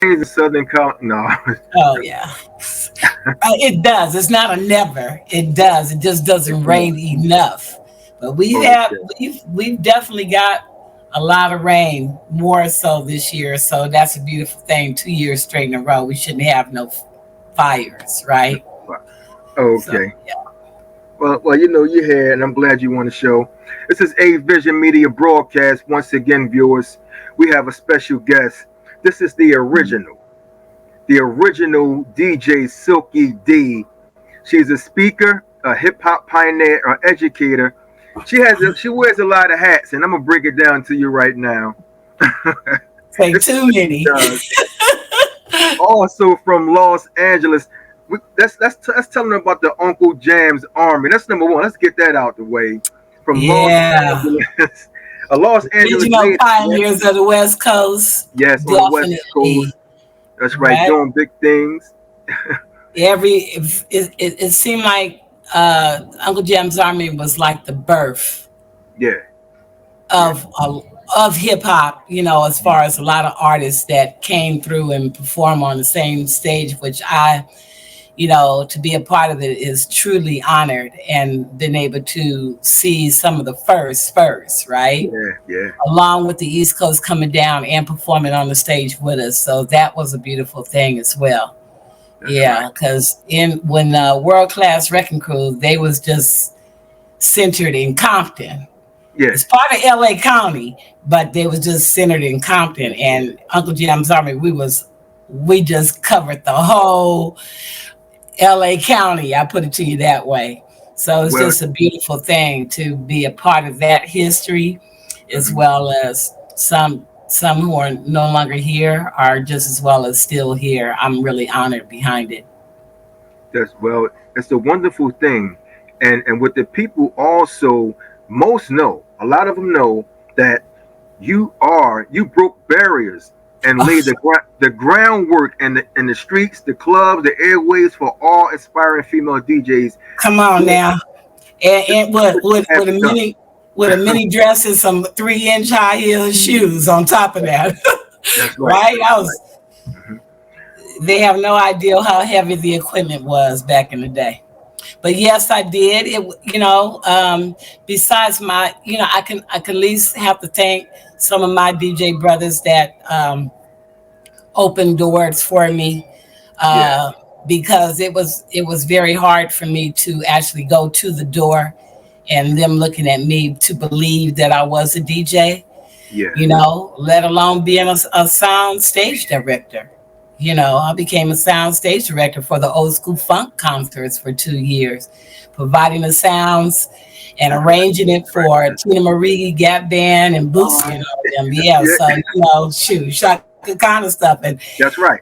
rains in Southern Cal. No. Oh yeah, it does. It's not a never. It does. It just doesn't rain enough. But Okay. we've definitely got a lot of rain, more so this year. So that's a beautiful thing. 2 years straight in a row, we shouldn't have no fires, right? So Okay. yeah. Well, you here, and I'm glad you want to show. This is A Vision Media Broadcast. Once again, viewers, we have a special guest. This is the original DJ Silky D. She's a speaker, a hip hop pioneer, an educator. She wears a lot of hats, and I'm gonna break it down to you right now. Say This is too what she many. does. Also from Los Angeles. Let's tell them about the Uncle Jam's Army. That's number one. Let's get that out the way. From Los Yeah. Angeles, a Los Angeles Original native. Yes, pioneers of the West Coast, yes, on the West definitely. Coast. That's right, Right. doing big things. It seemed like Uncle Jam's Army was like the birth Yeah, yeah, of hip hop. As far as a lot of artists that came through and perform on the same stage, which to be a part of it is truly honored and been able to see some of the first, right? yeah, yeah. Along with the East Coast coming down and performing on the stage with us. So that was a beautiful thing as well. That's right. Yeah, because in when World Class Wrecking Crew, they was just centered in Compton. Yeah, It's part of LA County, but they was just centered in Compton. And Uncle Jam's Army, we just covered the whole LA County. I put it to you that way. So it's well, just a beautiful thing to be a part of that history, as mhm, well as some who are no longer here are just as well as still here. I'm really honored behind it. it's a wonderful thing, and what the people also most know, a lot of them know that you broke barriers and laid the groundwork and the streets, the clubs, the airwaves for all aspiring female DJs. Come on Doing now, and what you with a haven't done. mini dress and some 3-inch high heel shoes on top of that, That's right. right? I That's right. was. Mhm. They have no idea how heavy the equipment was back in the day. But yes, I did. Besides I can at least have to thank some of my DJ brothers that opened doors for me, Yeah, uh, because it was very hard for me to actually go to the door and them looking at me to believe that I was a DJ, yeah. let alone being a sound stage director. I became a sound stage director for the old school funk concerts for 2 years, providing the sounds and That's right. arranging it That's right. for Teena Marie, Gap Band, and Bootsy and all of them. Yeah, Yeah, so shoot, shaka kind of stuff. And that's right.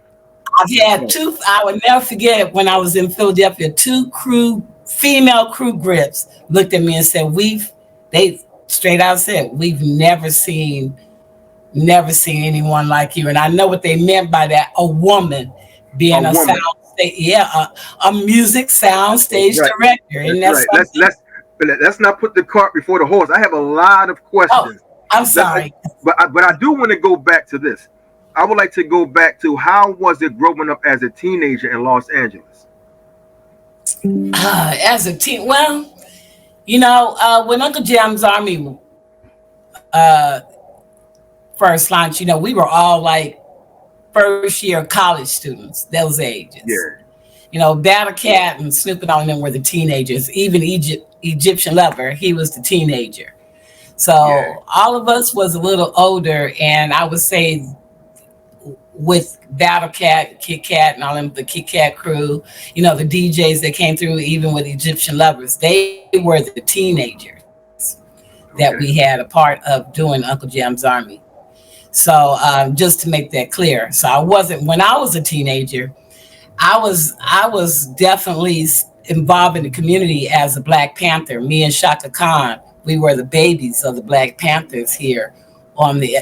I've That's had right. two. I would never forget when I was in Philadelphia. Two female crew grips looked at me and said, They straight out said, we've never seen anyone like you. And I know what they meant by that. A woman A being a sound woman. stage, yeah, a music sound That's stage right. director. That's And that's right. something. Let's not put the cart before the horse. I have a lot of Oh, questions. I'm Let's, sorry. but I do want to go back to this. I would like to go back to how was it growing up as a teenager in Los Angeles? As a teen, well, when Uncle Jam's Army uh, first launched, we were all like first year college students, those ages. Yeah, Battle Cat and Snoop and all of them were the teenagers. Even Egyptian Lover, he was the teenager. yeah. So all of us was a little older, and I would say with Battle Cat, Kit Kat, and all them, the Kit Kat crew, the DJs that came through, even with Egyptian Lovers, they were the teenagers that we Okay. had a part of doing Uncle Jam's Army. So just to make that clear, so I wasn't when I was a teenager. I was definitely involved in the community as a Black Panther. Me and Shaka Khan, we were the babies of the Black Panthers here on the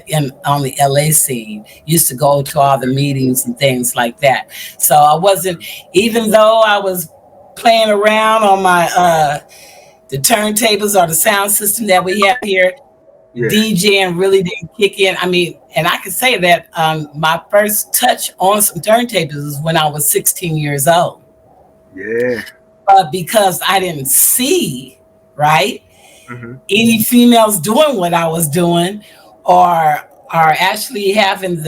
LA scene. Used to go to all the meetings and things like that. So I wasn't, even though I was playing around on my the turntables or the sound system that we have here. Yeah. DJing really didn't kick in. I mean, and I can say that my first touch on some turntables was when I was 16 years old. Yeah. But because I didn't see, right, Mm-hmm. any females doing what I was doing, or actually having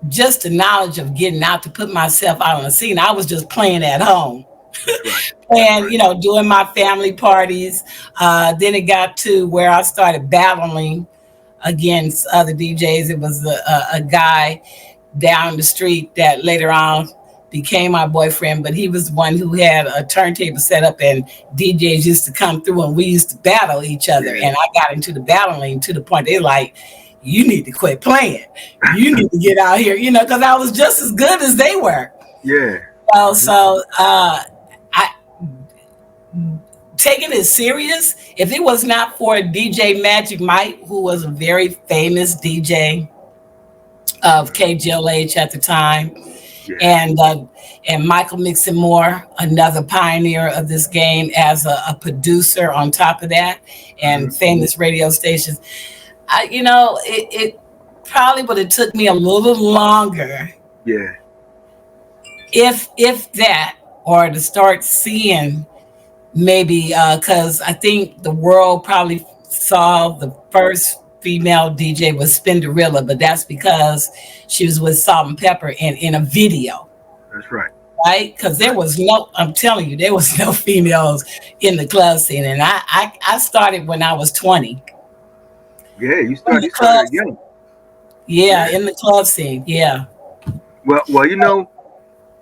just the knowledge of getting out to put myself out on the scene, I was just playing at home. That's right. And doing my family parties. Then it got to where I started battling against other DJs. It was a guy down the street that later on became my boyfriend, but he was the one who had a turntable set up, and DJs used to come through and we used to battle each other. Yeah. And I got into the battling to the point they're like, you need to quit playing. You need to get out here, because I was just as good as they were. Yeah. So taking it serious, if it was not for DJ Magic Mike, who was a very famous DJ of KJLH at the time, Yeah. and Michael Mixon Moore, another pioneer of this game as a producer on top of that, and famous radio stations, it probably would have took me a little longer, Yeah. if that, or to start seeing. Maybe because I think the world probably saw the first female DJ was Spinderella, but that's because she was with Salt and Pepper in a video. That's right. Right? Because I'm telling you, there was no females in the club scene. And I started when I was 20. Yeah, you started young. Yeah, in the club scene. Yeah. Well,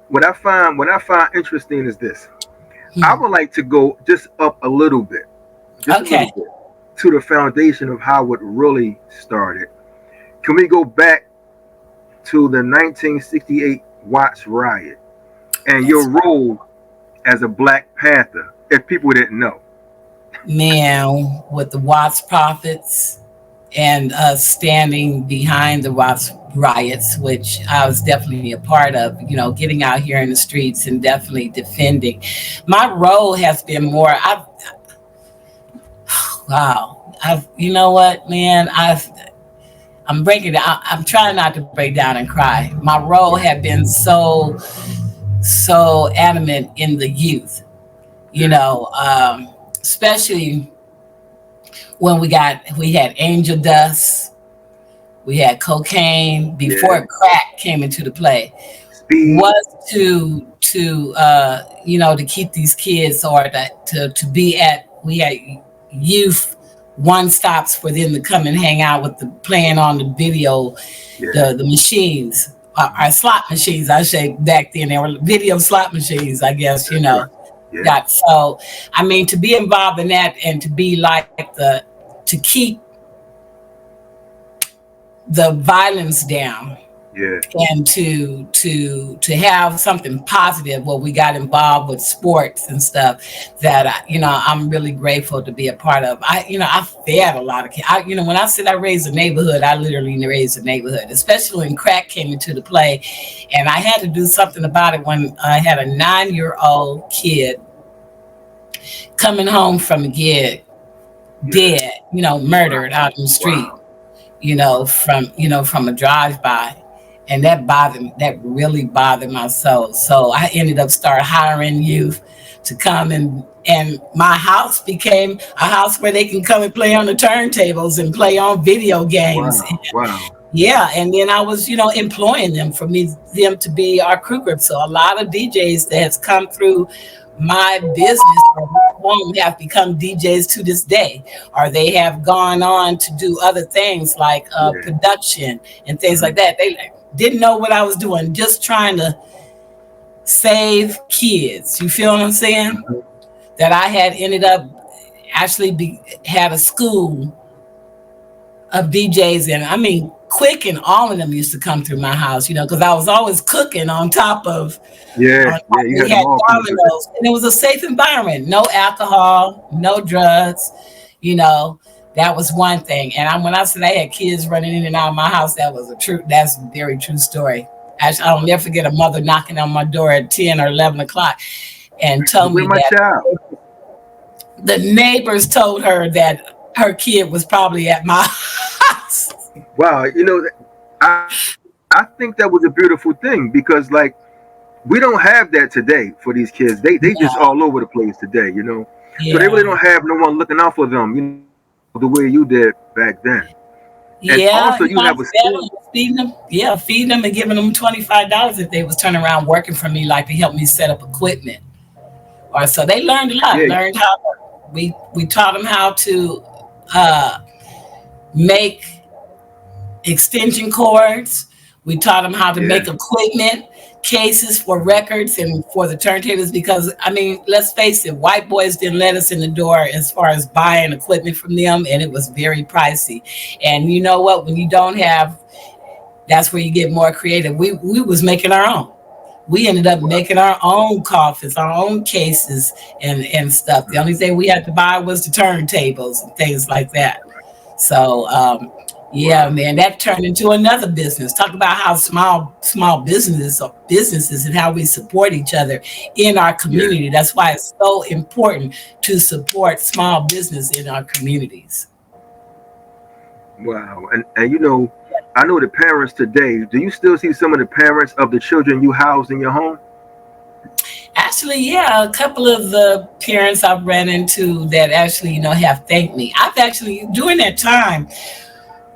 what I find interesting is this. I would like to go just up a little bit, a little bit, to the foundation of how it really started. Can we go back to the 1968 Watts riot and your role as a Black Panther, if people didn't know? Man, with the Watts Prophets and standing behind the Watts riots, which I was definitely a part of, getting out here in the streets and definitely defending. My role has been more, you know what, man, I'm breaking down. I'm trying not to break down and cry. My role had been so adamant in the youth, especially when we had angel dust, we had cocaine before crack came into the play. Speed. Was to keep these kids, or to be we had youth one stops for them to come and hang out with playing on the video, the machines, our slot machines. I say back then they were video slot machines, I guess, Yeah. So I mean, to be involved in that and to be to keep the violence down, and to have something positive where we got involved with sports and stuff that I'm really grateful to be a part of. I fed a lot of kids. When I said I raised a neighborhood, I literally raised a neighborhood, especially when crack came into the play, and I had to do something about it when I had a 9-year-old kid coming home from a gig, dead, murdered out in the street. From a drive-by. And that really bothered my soul. So I ended up hiring youth to come, and my house became a house where they can come and play on the turntables and play on video games. Wow. Yeah, and then I was, employing them them to be our crew group. So a lot of DJs that has come through my business or my home have become DJs to this day, or they have gone on to do other things like production and things like that. They didn't know what I was doing, just trying to save kids. You feel what I'm saying? That I had ended up actually had a school of DJs, and I mean, Quick and all of them used to come through my house, because I was always cooking on top of. We had dominoes, and it was a safe environment. No alcohol, no drugs. That was one thing. And when I said I had kids running in and out of my house, that's a very true story. Actually, I'll never forget a mother knocking on my door at 10 or 11 o'clock and told me that the neighbors told her that her kid was probably at my house. Wow, I I think that was a beautiful thing because like we don't have that today for these kids. They just Yeah, all over the place today, you know. So they really yeah, don't have no one looking out for them, the way you did back then. And yeah. also, You you know, I have a fed school. them, feeding them, yeah, feeding them and giving them $25 if they was turning around working for me, like to help me set up equipment. Or so they learned a lot. Yeah, Learned how we taught them how to uh, make extension cords. We taught them how to yeah, make equipment cases for records and for the turntables because I mean, let's face it, white boys didn't let us in the door as far as buying equipment from them, and it was very pricey. And you know what? When you don't have, that's where you get more creative. We was making our own. We ended up wow, making our own coffins, our own cases, and stuff. The only thing we had to buy was the turntables and things like that. So yeah, wow, man, that turned into another business. Talk about how small businesses and how we support each other in our yeah, community. That's why it's so important to support small business in our communities. wow. And I know the parents today. Do you still see some of the parents of the children you house in your home? Actually, yeah, a couple of the parents I've ran into that actually, have thanked me. I've actually, during that time,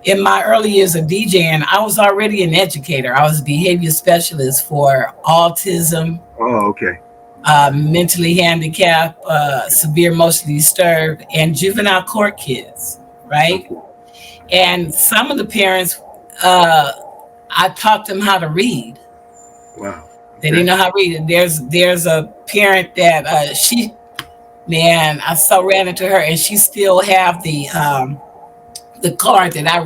in my early years of DJing, I was already an educator. I was a behavior specialist for autism, Oh, okay, mentally handicapped, severe emotionally disturbed, and juvenile court kids, right? okay, And some of the parents, uh, I taught them how to read. wow, They didn't okay, know how to read. There's a parent that she, man, I so ran into her, and she still have the card that I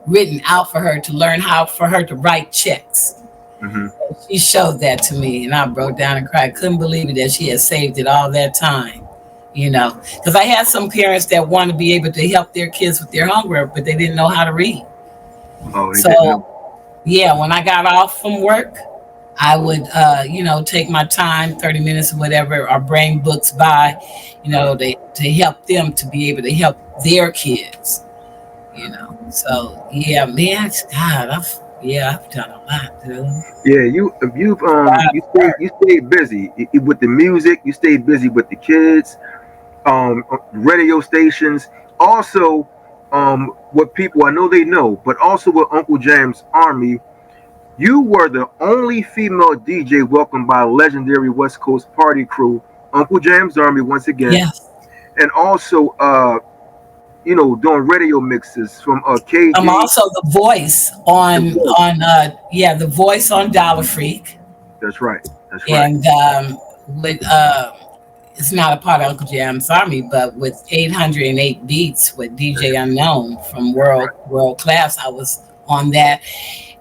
written out for her to learn how for her to write checks. hmm, She showed that to me, and I broke down and cried. Couldn't believe it that she had saved it all that time. Because I had some parents that want to be able to help their kids with their homework, but they didn't know how to read. oh, they didn't know. So yeah, when I got off from work, I would, take my time, 30 minutes or whatever, or bring books by, to help them to be able to help their kids. So yeah, man, God, I've done a lot, dude. Yeah, you stayed busy with the music. You stayed busy with the kids, radio stations. Also, what people I know they know, but also with Uncle Jam's Army, you were the only female DJ welcomed by a legendary West Coast party crew, Uncle Jam's Army once again, Yes, and also doing radio mixes from I'm KJ. also the voice The Voice. the voice on Dollar Freak, That's right. That's right. and with it's not a part of Uncle Jam's Army, but with 808 Beats with DJ Unknown from That's right. World Class, I was on that.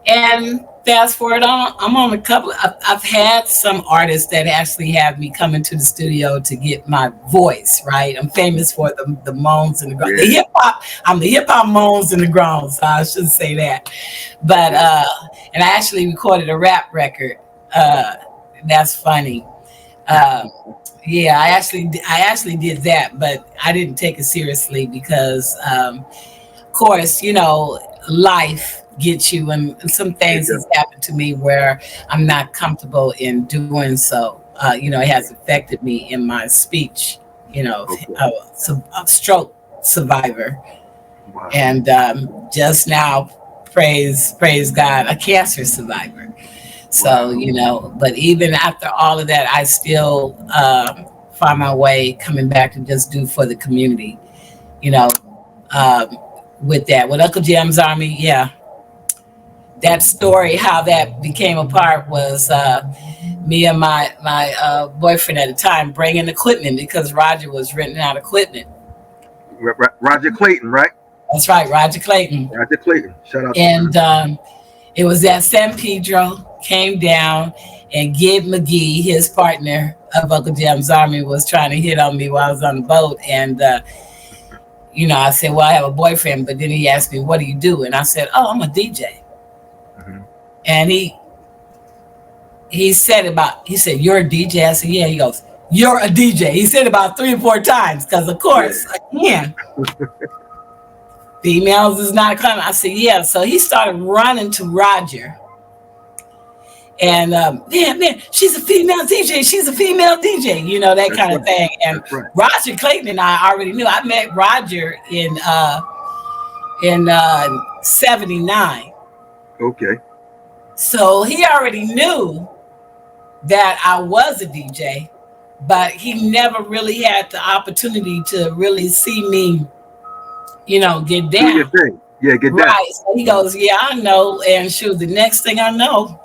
And fast forward on, I'm on a couple. I've had some artists that actually have me come into the studio to get my voice right. I'm famous for the moans and the groans. The Yeah. hip hop. I'm the hip hop moans and the groans. So I shouldn't say that, but Yeah. and I actually recorded a rap record. Uh, that's funny. Uh, yeah, I actually did that, but I didn't take it seriously because, of course, life gets you, and some It things does. has happened to me where I'm not comfortable in doing so. It has affected me in my speech. Okay. So a stroke survivor, Wow. and just now, praise God, a cancer survivor. So, Wow. but even after all of that, I still find my way coming back to just do for the community, you know, um, with that. With Uncle Jim's Army, yeah, that story, how that became a part was me and my boyfriend at the time bringing equipment because Roger was renting out equipment. Roger Clayton, right? That's right, Roger Clayton. Roger Clayton. Shout out to him. And it was at San Pedro, came down, and Gib McGee, his partner of Uncle Jim's Army, was trying to hit on me while I was on the boat. And, I said, well, I have a boyfriend. But then he asked me, what do you do? And I said, oh, I'm a DJ. Hmm. And he said, you're a DJ? I said, yeah. He goes, you're a DJ. He said about 3 or 4 times because, of course, again, females is not coming. I said, yeah. So he started running to Roger. And man, she's a female DJ. She's a female DJ. You know, that That's kind of right. thing. And That's right. Roger Clayton and I already knew. I met Roger in 79. Okay. So he already knew that I was a DJ, but he never really had the opportunity to really see me, you know, get Do your down. thing. Yeah, get down. Right. So he goes, yeah, I know. And shoot, the next thing I know,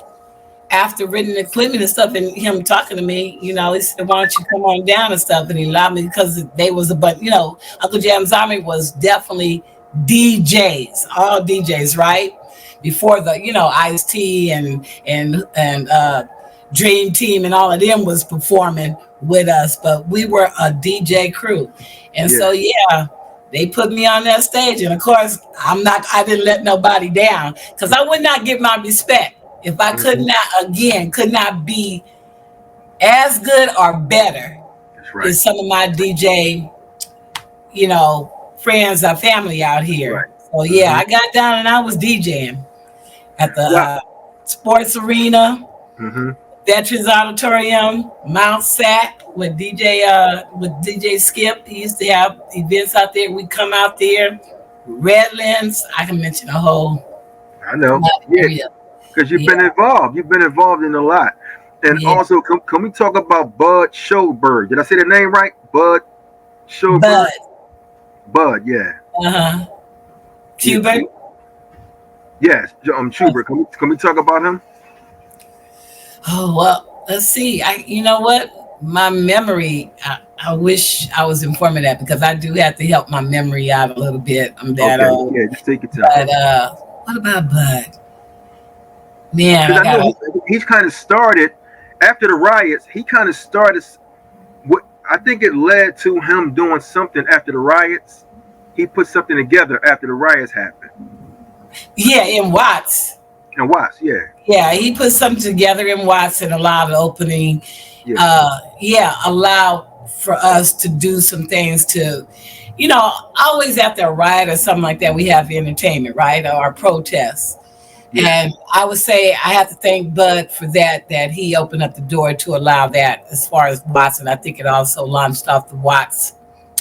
after written equipment and stuff, and him talking to me, you know, he said, why don't you come on down and stuff? And he allowed me because they was but you know, Uncle Jam's Army was definitely DJs, all DJs, right? Before the, you know, Ice-T and Dream Team and all of them was performing with us, but we were a DJ crew. And so yeah, they put me on that stage. And of course, I didn't let nobody down because I would not get my respect if I could not be as good or better than some of my DJ, you know, friends or family out here. Right. So yeah, I got down and I was DJing at the sports arena, Veterans Auditorium, Mount Sac with DJ Skip. He used to have events out there. We come out there, Redlands. I can mention a whole. I know. Yeah. Because you've been involved. You've been involved in a lot. And also, can we talk about Bud Showberg? Did I say the name right? Bud Showberg? Bud, yeah. Uh-huh. Schubert? Yes, Schubert. Can we talk about him? Oh, well, let's see. You know what? My memory, I wish I was informed of that because I do have to help my memory out a little bit. I'm that old. Yeah, just take your time. But what about Bud? Man, I know he's kind of started after the riots. He kind of started what I think it led to him doing something after the riots. He put something together after the riots happened. Yeah, in Watts. In Watts, yeah. Yeah, he put something together in Watts and allowed the opening. Allowed for us to do some things to, you know, always after a riot or something like that, we have entertainment, right? Or protests. And I would say I have to thank Bud for that he opened up the door to allow that as far as Watts. And I think it also launched off the Watts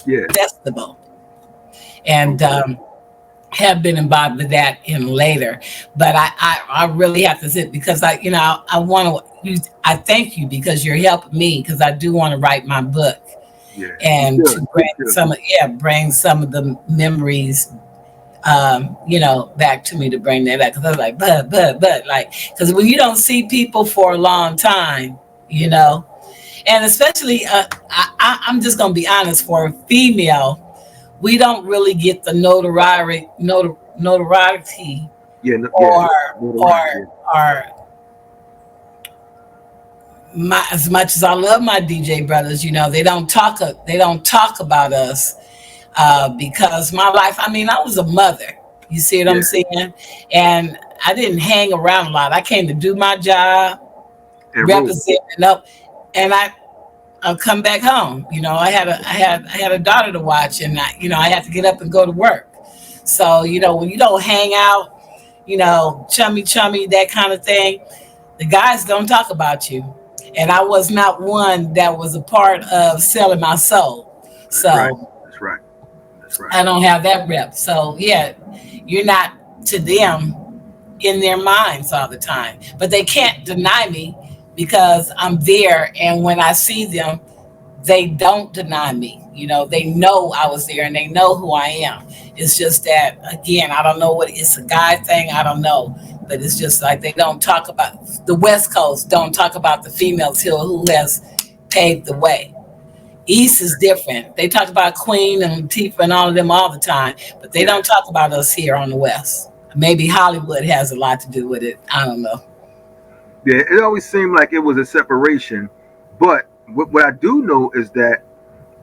Festival. And have been involved with that in later. But I really have to sit because I thank you because you're helping me because I do want to write my book. And to bring some of the memories you know, back to me to bring that back. Because I was like, but, like, because when you don't see people for a long time, you know, and especially, I'm just going to be honest, for a female, we don't really get the notoriety as much as I love my DJ brothers, you know, they don't talk about us. Because my life, I mean, I was a mother. You see what I'm saying? And I didn't hang around a lot. I came to do my job, represent and I'll come back home. You know, I had a daughter to watch, and I had to get up and go to work. So, you know, when you don't hang out, you know, chummy, that kind of thing, the guys don't talk about you. And I was not one that was a part of selling my soul. So. That's right. I don't have that rep. So yeah, you're not to them in their minds all the time. But they can't deny me because I'm there. And when I see them, they don't deny me. You know, they know I was there and they know who I am. It's just that, again, I don't know what it's a guy thing. I don't know. But it's just like they don't talk about the West Coast, don't talk about the females here who has paved the way. East is different. They talk about Queen and Latifah and all of them all the time, but they don't talk about us here on the West. Maybe Hollywood has a lot to do with it. I don't know. Yeah, it always seemed like it was a separation. But what I do know is that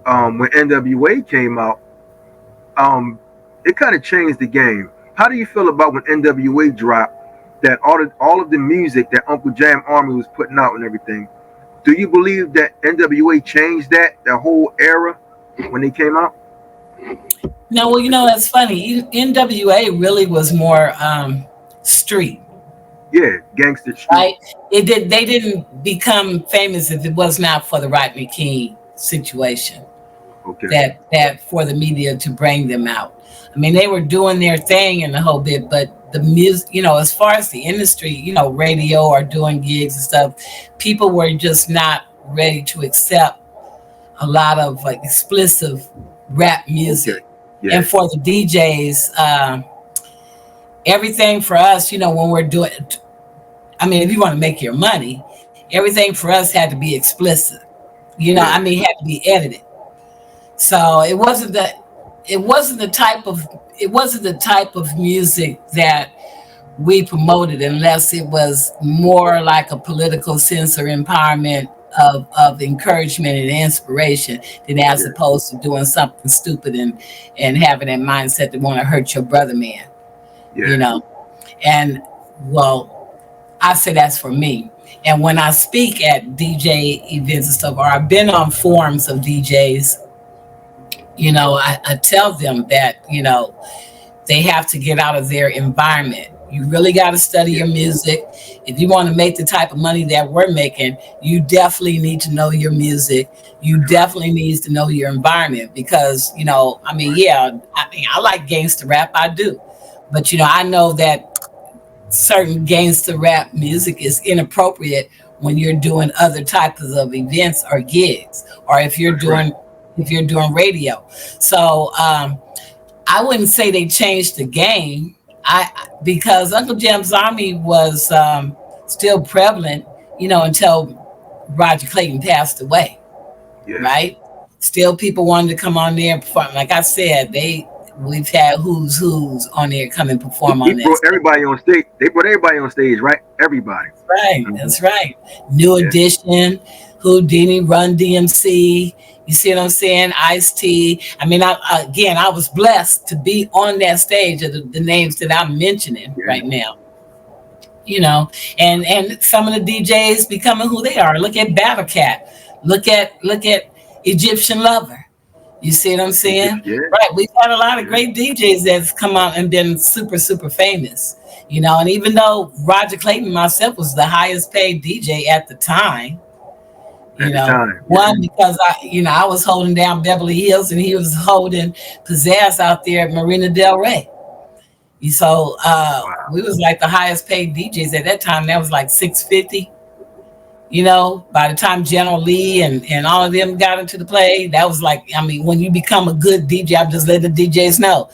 when NWA came out, it kind of changed the game. How do you feel about when NWA dropped, that all of the music that Uncle Jam Army was putting out and everything, Do you believe that NWA changed that whole era when they came out? No, well, that's funny. NWA really was more street, Yeah, Gangster Street. right? They didn't become famous if it was not for the Rodney King situation. Okay. That for the media to bring them out. I mean, they were doing their thing and the whole bit, but the music, as far as the industry, radio or doing gigs and stuff, people were just not ready to accept a lot of like explicit rap Okay. music. Yeah. And for the DJs, everything for us, when we're doing, I mean, if you want to make your money, everything for us had to be explicit. Yeah. I mean, it had to be edited. So it wasn't the type of music that we promoted unless it was more like a political sense or empowerment of encouragement and inspiration than as opposed to doing something stupid and having that mindset to want to hurt your brother man. Yeah. And well, I say that's for me. And when I speak at DJ events and stuff, or I've been on forums of DJs, I tell them that, they have to get out of their environment. You really got to study your music. If you want to make the type of money that we're making, you definitely need to know your music. You definitely need to know your environment because, I like gangster rap. I do. But, I know that certain gangster rap music is inappropriate when you're doing other types of events or gigs, or if you're doing radio. So I wouldn't say they changed the game. Because Uncle Jim's Army was still prevalent, until Roger Clayton passed away. Yeah. Right? Still people wanted to come on there and perform. Like I said, we've had who's on there come and perform on He brought everybody on stage. They brought everybody on stage, right? Everybody. Right. Mm-hmm. That's right. New Edition, Houdini, Run DMC. You see what I'm saying? Ice-T. I mean, I was blessed to be on that stage of the names that I'm mentioning right now. And some of the DJs becoming who they are. Look at Battle Cat. Look at Egyptian Lover. You see what I'm saying? Yeah. Right. We've had a lot of great DJs that's come out and been super, super famous. And even though Roger Clayton myself was the highest paid DJ at the time, because I was holding down Beverly Hills and he was holding Pizzazz out there at Marina Del Rey. So we was like the highest paid DJs at that time. That was like $650. By the time General Lee and all of them got into the play, that was like, when you become a good DJ, I'm just letting the DJs know.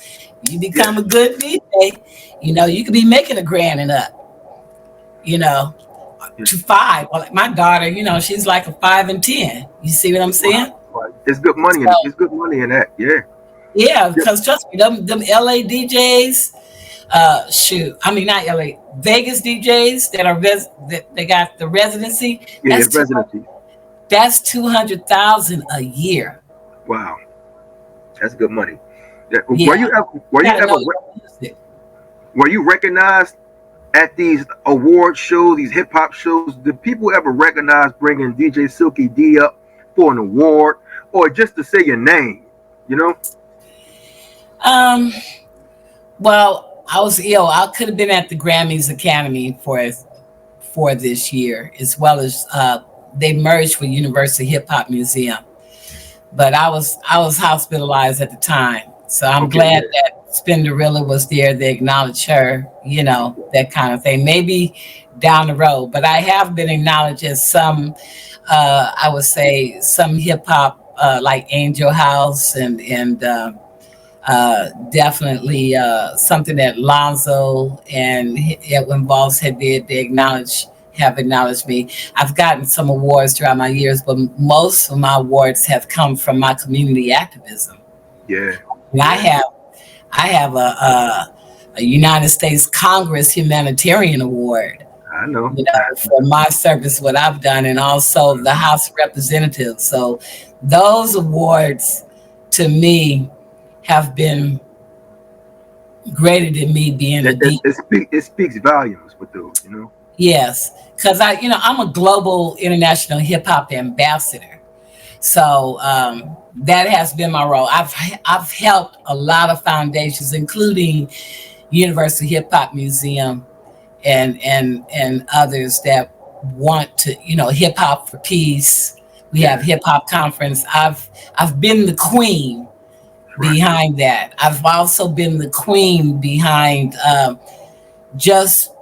You become a good DJ, you could be making $1,000 and up, to $5. Well, like my daughter, she's like a 5 and 10. You see what I'm saying? Wow. It's good money. It's good money in that. Yeah. Yeah, because trust me, them LA DJs, not LA, Vegas DJs that are that they got the residency. Yeah, residency. That's $200,000 a year. Wow, that's good money. Yeah. Were you recognized at these award shows, these hip hop shows? Did people ever recognize bringing DJ Silky D up for an award or just to say your name? Well, I could have been at the Grammys Academy for this year, as well as they merged with University Hip Hop Museum. But I was hospitalized at the time, so I'm glad that Spinderella was there. They acknowledged her, that kind of thing. Maybe down the road, but I have been acknowledged as some, I would say, some hip hop like Angel House and definitely something that Lonzo and Edwin Voss had did. They have acknowledged me. I've gotten some awards throughout my years, but most of my awards have come from my community activism. Yeah. And I have a United States Congress Humanitarian Award. I know. For my service, what I've done, and also the House of Representatives. So those awards to me have been greater than me being a DJ. It speaks volumes with those, Yes, because I'm a global international hip hop ambassador. So that has been my role. I've helped a lot of foundations, including Universal Hip Hop Museum and others that want to, hip hop for peace. We have hip hop conference. I've been the queen behind that. I've also been the queen behind just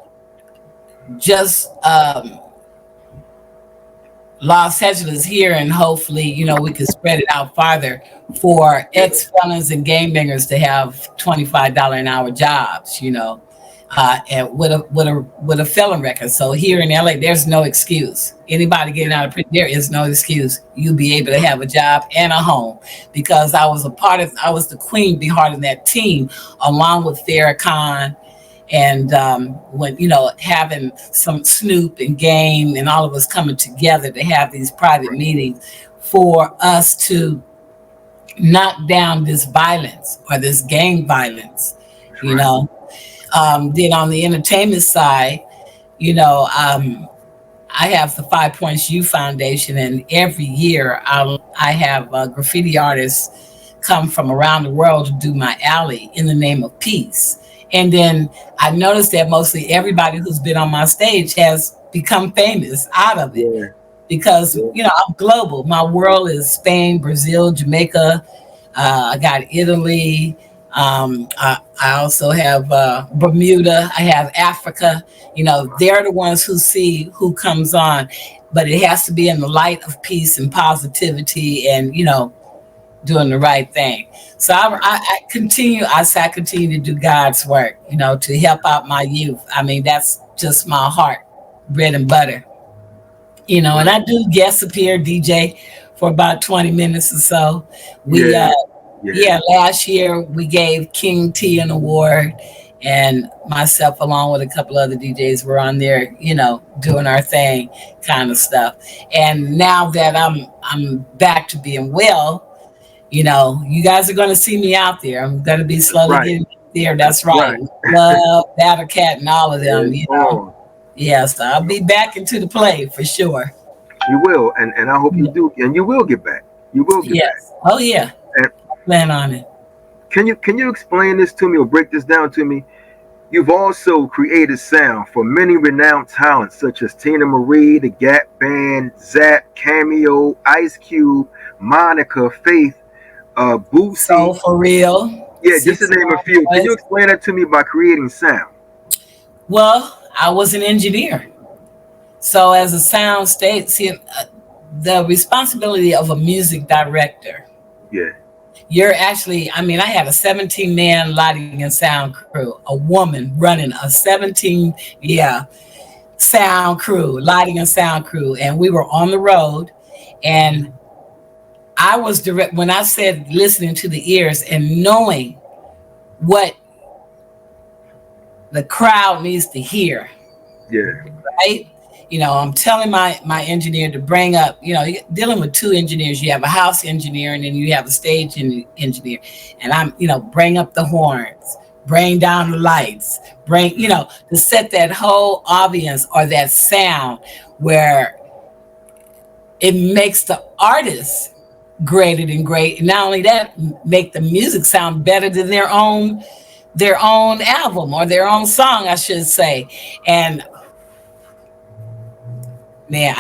Los Angeles here, and hopefully, we can spread it out farther for ex-felons and game bangers to have $25 an hour jobs, and with a felon record. So here in LA, there's no excuse. Anybody getting out of prison, there is no excuse. You'll be able to have a job and a home, because I was the queen behind that team, along with Farrakhan. And when having some Snoop and Game and all of us coming together to have these private meetings for us to knock down this violence or this gang violence, Then on the entertainment side, I have the 5 Points U Foundation, and every year I have graffiti artists come from around the world to do my alley in the name of peace. And then I noticed that mostly everybody who's been on my stage has become famous out of it, because I'm global. My world is Spain, Brazil, Jamaica. I got Italy. I also have Bermuda. I have Africa. They're the ones who see who comes on, but it has to be in the light of peace and positivity, and doing the right thing. So I continue to do God's work, to help out my youth. I mean, that's just my heart, bread and butter, and I do guest appear, DJ for about 20 minutes or so. Last year we gave King T an award, and myself, along with a couple other DJs, were on there, doing our thing kind of stuff. And now that I'm back to being well, you guys are going to see me out there. I'm going to be slowly getting there. That's right. Love, Battle Cat, and all of them, Yes, I'll be back into the play for sure. You will, and I hope you do, and you will get back. You will get back. Oh yeah. And plan on it. Can you explain this to me, or break this down to me? You've also created sound for many renowned talents such as Teena Marie, the Gap Band, Zapp, Cameo, Ice Cube, Monica, Faith, Bootsy. So for real. Yeah, just to name a few. Can you explain that to me by creating sound? Well, I was an engineer. So as a sound state, the responsibility of a music director. Yeah. You're actually, I had a 17-man lighting and sound crew, a woman running a 17, sound crew, lighting and sound crew. And we were on the road, and I was direct when I said listening to the ears and knowing what the crowd needs to hear. Yeah. Right? I'm telling my engineer to bring up, dealing with two engineers. You have a house engineer, and then you have a stage engineer. And I'm, bring up the horns, bring down the lights, to set that whole ambience or that sound where it makes the artist greater than great. And not only that, make the music sound better than their own album or their own song, I should say. And man,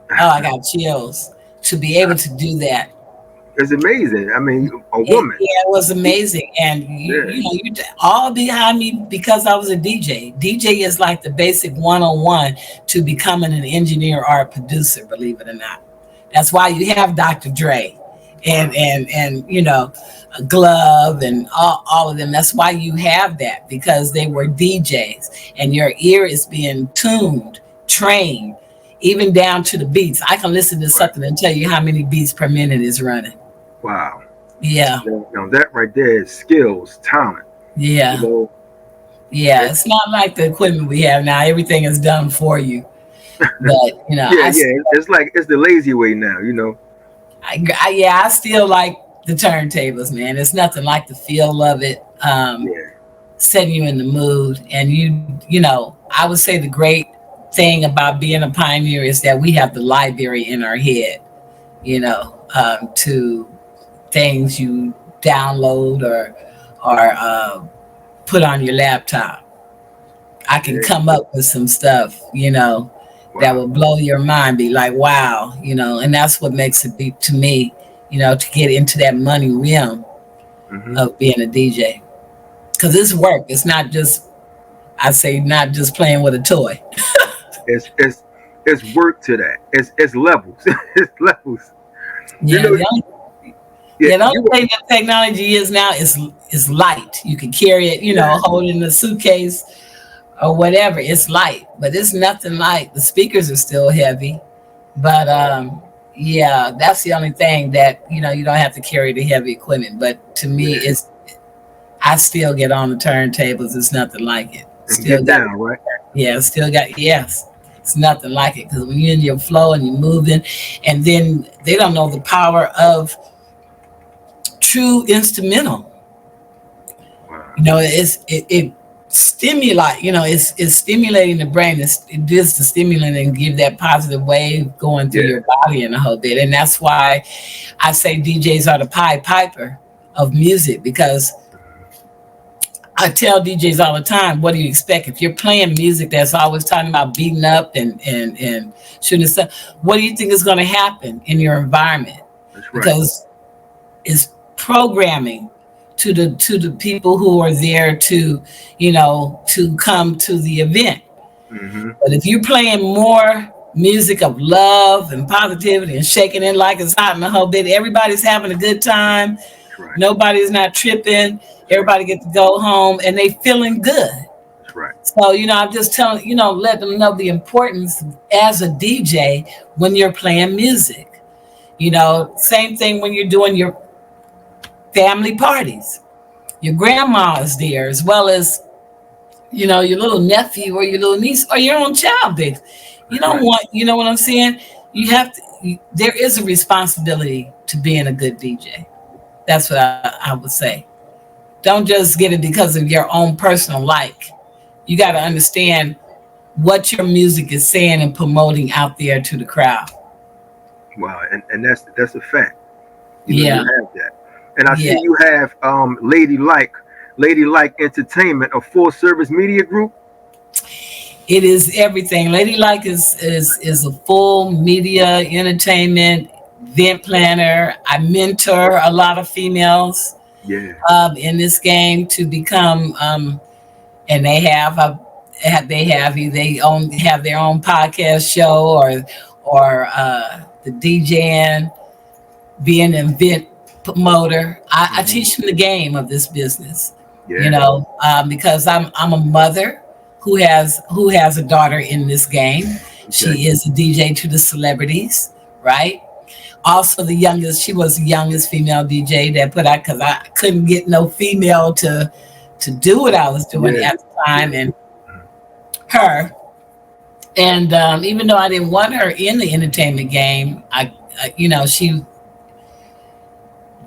I got chills to be able to do that. It's amazing. A woman. It was amazing. And you all behind me because I was a DJ. DJ is like the basic 101 to becoming an engineer or a producer, believe it or not. That's why you have Dr. Dre and Glove and all of them. That's why you have that, because they were DJs, and your ear is being tuned, trained, even down to the beats. I can listen to something and tell you how many beats per minute is running. Wow. Yeah. Now that right there is skills, talent. Yeah. Yeah. It's not like the equipment we have now. Everything is done for you. But it's like it's the lazy way now. I still like the turntables, man. It's nothing like the feel of it. Setting you in the mood, and I would say the great thing about being a pioneer is that we have the library in our head, to things you download or put on your laptop. I can come up with some stuff, that will blow your mind, be like, wow, and that's what makes it be to me, to get into that money realm of being a DJ. Because it's work. It's not just, I say, not just playing with a toy. It's work to that. It's levels. It's levels. Yeah, the only thing that technology is now is light. You can carry it, hold it in a suitcase or whatever. It's light, but it's nothing like the speakers are still heavy. But that's the only thing that you don't have to carry the heavy equipment. But to me, I still get on the turntables. It's nothing like it. Still get down, right? Yeah, still got It's nothing like it because when you're in your flow and you're moving, and then they don't know the power of true instrumental. Wow. It stimulate. It's stimulating the brain. It does the stimulant and give that positive wave going through your body and a whole bit. And that's why I say DJs are the Pied Piper of music, because I tell DJs all the time, what do you expect? If you're playing music that's always talking about beating up and shooting stuff, what do you think is going to happen in your environment? That's right. Because it's programming to the people who are there to come to the event. But if you're playing more music of love and positivity and shaking it like it's hot in the whole bit, everybody's having a good time. Right. Nobody's not tripping. Everybody gets to go home and they feeling good. That's right. So, I'm just telling, let them know the importance as a DJ when you're playing music. Same thing when you're doing your family parties. Your grandma is there as well as, your little nephew or your little niece or your own child, babe. You don't want, you know what I'm saying? You have to, there is a responsibility to being a good DJ. That's what I would say. Don't just get it because of your own personal like. You got to understand what your music is saying and promoting out there to the crowd. Wow, and that's a fact. You have that. And I see you have Ladylike Entertainment, a full service media group. It is everything. Ladylike is a full media entertainment event planner. I mentor a lot of females in this game to become and they have their own podcast show or the DJing, being an event promoter. I teach them the game of this business. Because I'm a mother who has a daughter in this game. She is a DJ to the celebrities, right? Also she was the youngest female DJ that put out, because I couldn't get no female to do what I was doing at the time, and her. And even though I didn't want her in the entertainment game, I she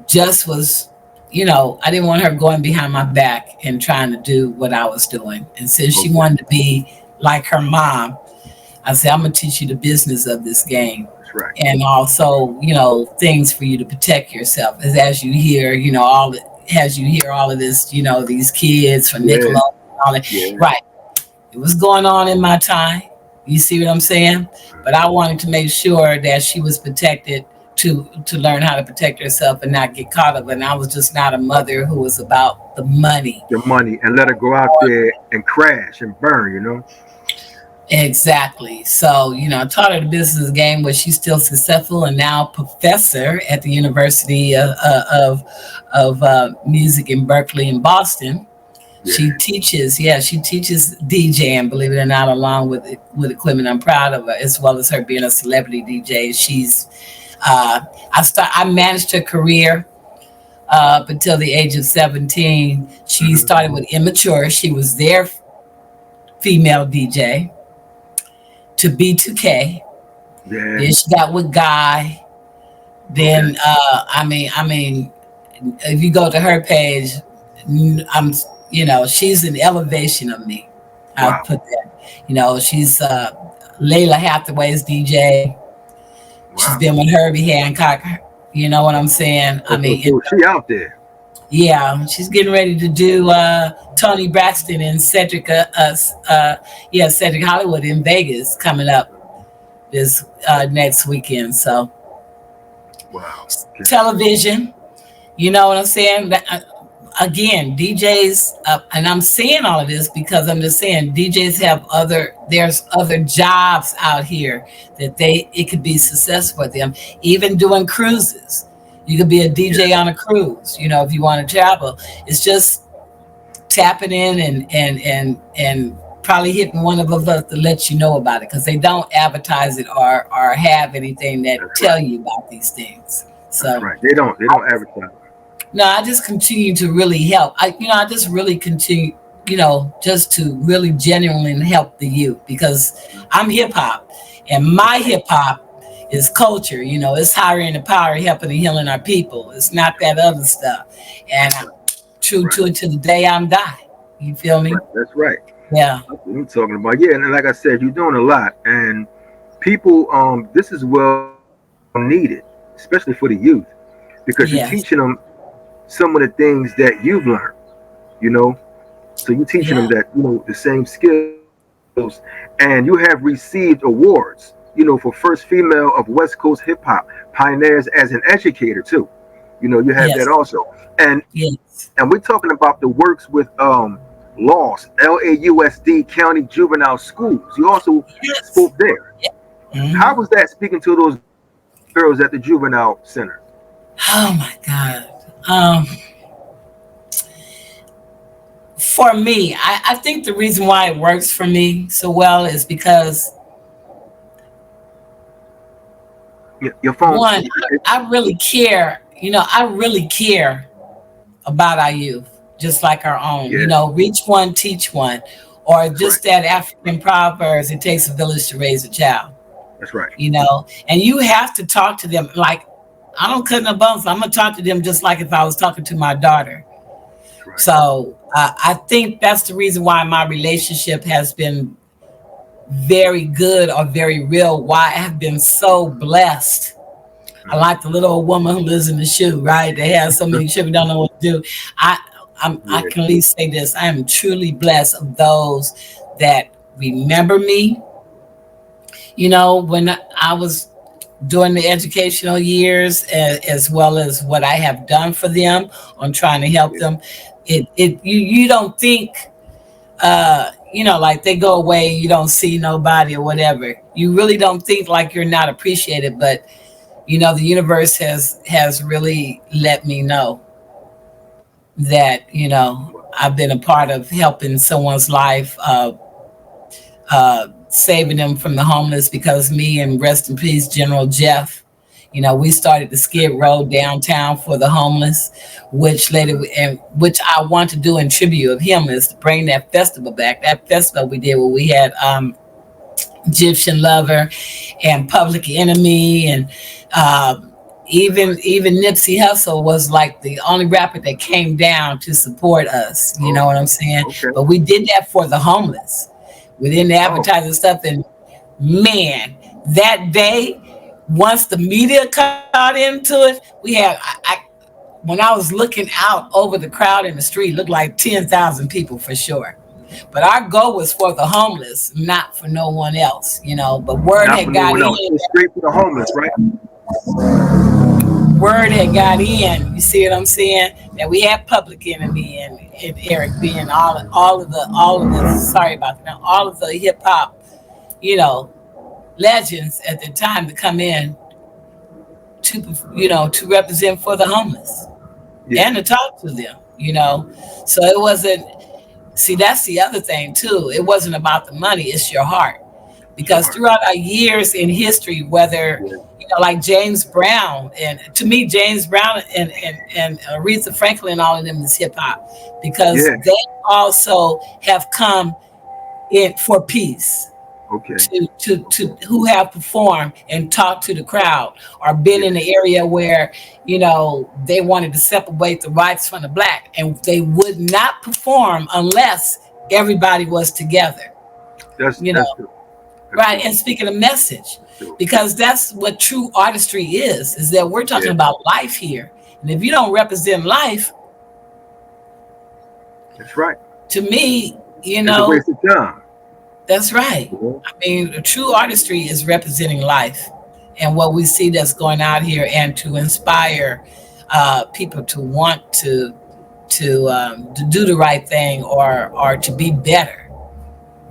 just was, I didn't want her going behind my back and trying to do what I was doing. And since she wanted to be like her mom, I said, I'm going to teach you the business of this game. That's right. And also, things for you to protect yourself. As you hear, all of this, these kids from Nickelodeon and all that. Yeah. Right. It was going on in my time. You see what I'm saying? But I wanted to make sure that she was protected to learn how to protect herself and not get caught up. And I was just not a mother who was about the money. The money, and let her go out there and crash and burn, Exactly. So, I taught her the business game, but she's still successful and now professor at the University of Music in Berkeley in Boston. Yeah. She teaches DJing, believe it or not, along with equipment. I'm proud of her, as well as her being a celebrity DJ. She's I managed her career up until the age of 17. She started with Immature. She was their female DJ to B2K. Yeah. Then she got with Guy. Then if you go to her page, she's an elevation of me. I'll put that. She's Layla Hathaway's DJ. She's Wow. been with Herbie Hancock. You know what I'm saying? I So, mean, so she out there. yeah, she's getting ready to do Tony Braxton and Cedric Hollywood in Vegas coming up this next weekend. So Wow. Okay. television, you know what I'm saying? Again, DJs, and I'm saying all of this because I'm just saying DJs have there's other jobs out here that it could be successful for them. Even doing cruises, you could be a DJ on a cruise. You know, if you want to travel, it's just tapping in and probably hitting one of us to let you know about it because they don't advertise it or have anything that That's tell right. you about these things. That's So. right. They don't advertise. No, I just continue to really help. I just really continue, just to really genuinely help the youth because I'm hip hop and my hip hop is culture. You know, it's higher in the power, helping and healing our people. It's not that other stuff. And That's I'm right. true Right. to it to the day I'm die. You feel me? Right. That's right. Yeah. That's what I'm talking about. Yeah, and like I said, you're doing a lot, and people, this is well needed, especially for the youth, because you're teaching Yes. them some of the things that you've learned. You know, so you're teaching them Yeah. that the same skills, and you have received awards. For first female of West Coast hip hop pioneers as an educator too. You have that Yes. also, Yes. and we're talking about the works with LAUSD, LAUSD County Juvenile Schools. You also Yes. spoke there. How Mhm. was that speaking to those girls at the juvenile center? Oh my God. For me, I think the reason why it works for me so well is because Your phone. one, I really care. I really care about our youth, just like our own. Yeah, Reach one, teach one, or that's right. just that African proverbs. It takes a village to raise a child. That's right. And you have to talk to them like I don't cut no bones. I'm gonna talk to them just like if I was talking to my daughter. That's right. So I think that's the reason why my relationship has been very good or very real. Why I have been so blessed. I Mhm. like the little old woman who lives in the shoe, right? They have so many children don't know what to do. I I Yeah. can at least say this. I am truly blessed of those that remember me. When I was during the educational years, as well as what I have done for them on trying to help Yeah. them. You don't think like they go away, you don't see nobody or whatever. You really don't think like you're not appreciated, but the universe has really let me know that I've been a part of helping someone's life, saving them from the homeless because me and rest in peace General Jeff, we started the Skid Row downtown for the homeless, which later and which I want to do in tribute of him is to bring that festival back. That festival we did where we had Egyptian Lover and Public Enemy and even Nipsey Hussle was like the only rapper that came down to support us. You know Oh, what I'm saying? okay. But we did that for the homeless. We didn't Oh, advertise and stuff. And man, that day, once the media caught into it, we had when I was looking out over the crowd in the street, it looked like 10,000 people for sure. But our goal was for the homeless, not for no one else. But word not for had no got one in. else. It's straight for the homeless, right? Word had got in. You see what I'm saying? That we had Public Enemy and Eric B and all of the sorry about that. Now, all of the hip hop, you know, legends at the time to come in to to represent for the homeless Yeah. and to talk to them. So it wasn't. See, that's the other thing too. It wasn't about the money. It's your heart. It's your Because heart. throughout our years in history, whether Yeah. like James Brown, and to me, James Brown and Aretha Franklin, all of them is hip hop because Yeah. they also have come in for peace Okay. to who have performed and talked to the crowd or been Yeah. in the area where they wanted to separate the whites from the black, and they would not perform unless everybody was together. That's You that's know, true. right, and speaking a message, True. because that's what true artistry is that we're talking Yeah. about life here. And if you don't represent life, That's right. to me, you It's a know, waste of time. that's right. Yeah. I mean, true artistry is representing life and what we see that's going out here, and to inspire people to want to do the right thing, or to be better,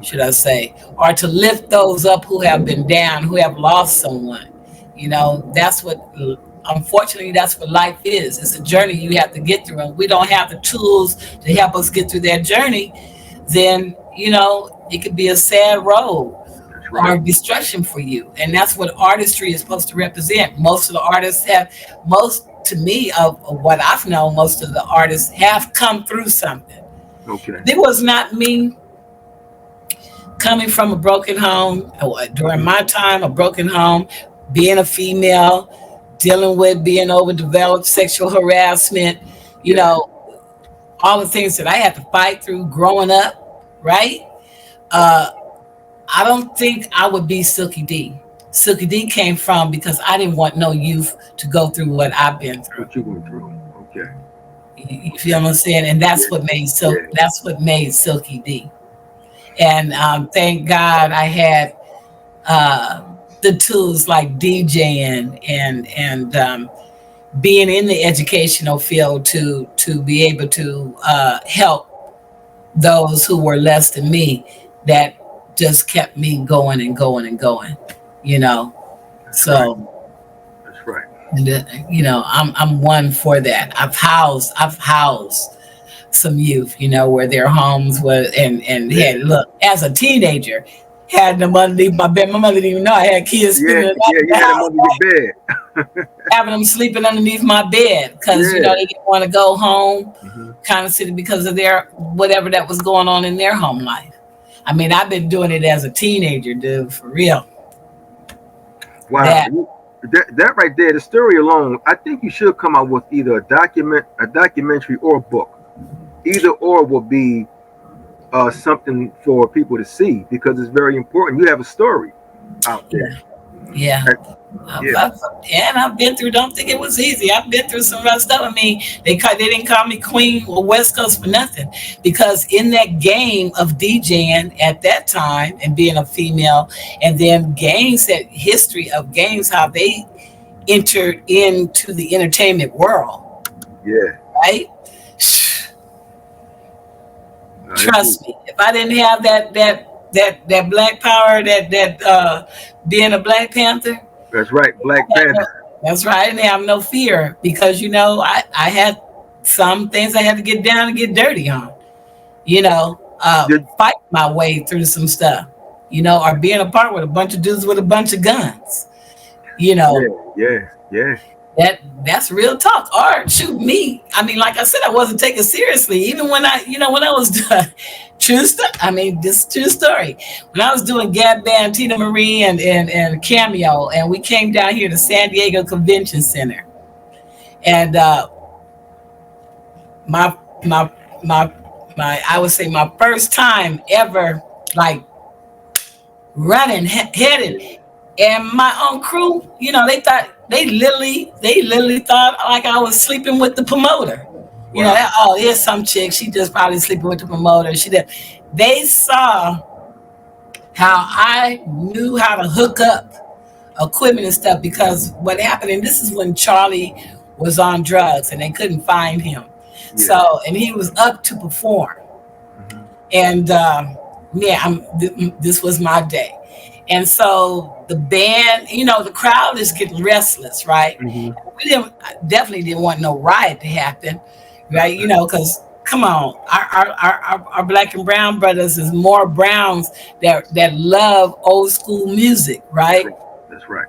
should I say, or to lift those up who have been down, who have lost someone. You know, that's what, unfortunately, that's what life is. It's a journey you have to get through. And we don't have the tools to help us get through that journey, then, you know, it could be a sad road That's or right. destruction for you. And that's what artistry is supposed to represent. Most of the artists have, most to me, of what I've known, most of the artists have come through something. Okay. It was not me coming from a broken home, during my time, a broken home, being a female, dealing with being overdeveloped, sexual harassment, you Yeah. know, all the things that I had to fight through growing up, right? Uh, I don't think I would be Silky D. Silky D came from because I didn't want no youth to go through what I've been through. What you went through? Okay. You feel what I'm saying? And Yeah. Yeah. that's what made Silky D. And thank God I had uh, the tools like DJing and being in the educational field to be able to help those who were less than me. That just kept me going and going and going. You know, That's right. so That's right. you know, I'm one for that. I've housed some youth, you know, where their homes were, and Yeah. had, look, as a teenager, had them underneath my bed. My mother didn't even know I had kids Yeah. spending the night Yeah. in You the had them house, under your bed. having them sleeping underneath my bed because, you Yeah. know, they didn't want to go home, Hmm. kind of city, because of their whatever that was going on in their home life. I mean, I've been doing it as a teenager, dude, for real. Wow. That That right there, the story alone, I think you should come out with either a documentary, or a book. Either or will be something for people to see, because it's very important. You have a story out there. Yeah. That- I've, yeah. I've, and I've been through. Don't think it was easy. I've been through some rough stuff. I mean, they didn't call me Queen or West Coast for nothing, because in that game of DJing at that time and being a female, and then games, that history of games, how they entered into the entertainment world, Yeah. right? Trust me, if I didn't have that black power, that being a Black Panther. That's right. Black Panther. That's right. I didn't have no fear, because, you know, I had some things I had to get down and get dirty on, you know, Did, fight my way through some stuff, you know, or being apart with a bunch of dudes with a bunch of guns, you know, yeah. Yeah. that's real talk. Or shoot me. I mean, like I said, I wasn't taken seriously, even when when I was true stuff. I mean, this true story. When I was doing Gab Band, Teena Marie, and Cameo, and we came down here to San Diego Convention Center, and my my my I would say my first time ever, like, running headed, and my own crew, you know, they literally thought like I was sleeping with the promoter. You know, Wow. oh, here's some chick. She just probably sleeping with the promoter. She did. They saw how I knew how to hook up equipment and stuff, because what happened, and this is when Charlie was on drugs and they couldn't find him. Yeah. So, and he was up to perform. Hmm. And yeah, this was my day. And so the band, you know, the crowd is getting restless, right? Hmm. Definitely didn't want no riot to happen, right? You know, because come on, our black and brown brothers is more browns that love old school music, right? That's right.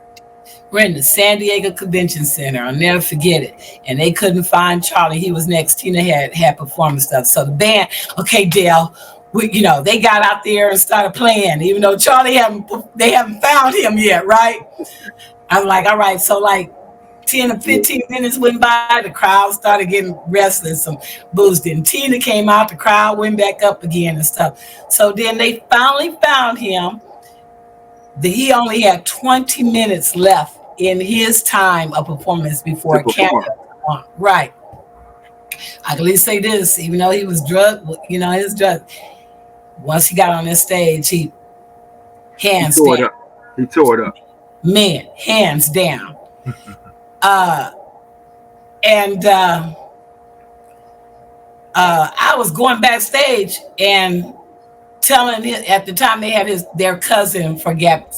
We're in the San Diego Convention Center. I'll never forget it. And they couldn't find Charlie. He was next. Tina had performing stuff. So the band, okay, Dale, you know, they got out there and started playing, even though they haven't found him yet, right? I'm like, all right. So like 10 or 15 minutes went by, the crowd started getting restless, some boosted. And Tina came out, the crowd went back up again and stuff. So then they finally found him. he only had 20 minutes left in his time of performance before Cameo. Right. I can at least say this, even though he was drugged, his drug. Once he got on this stage, hands down. He tore it up. Man, hands down. I was going backstage and telling him at the time they had their cousin for Gap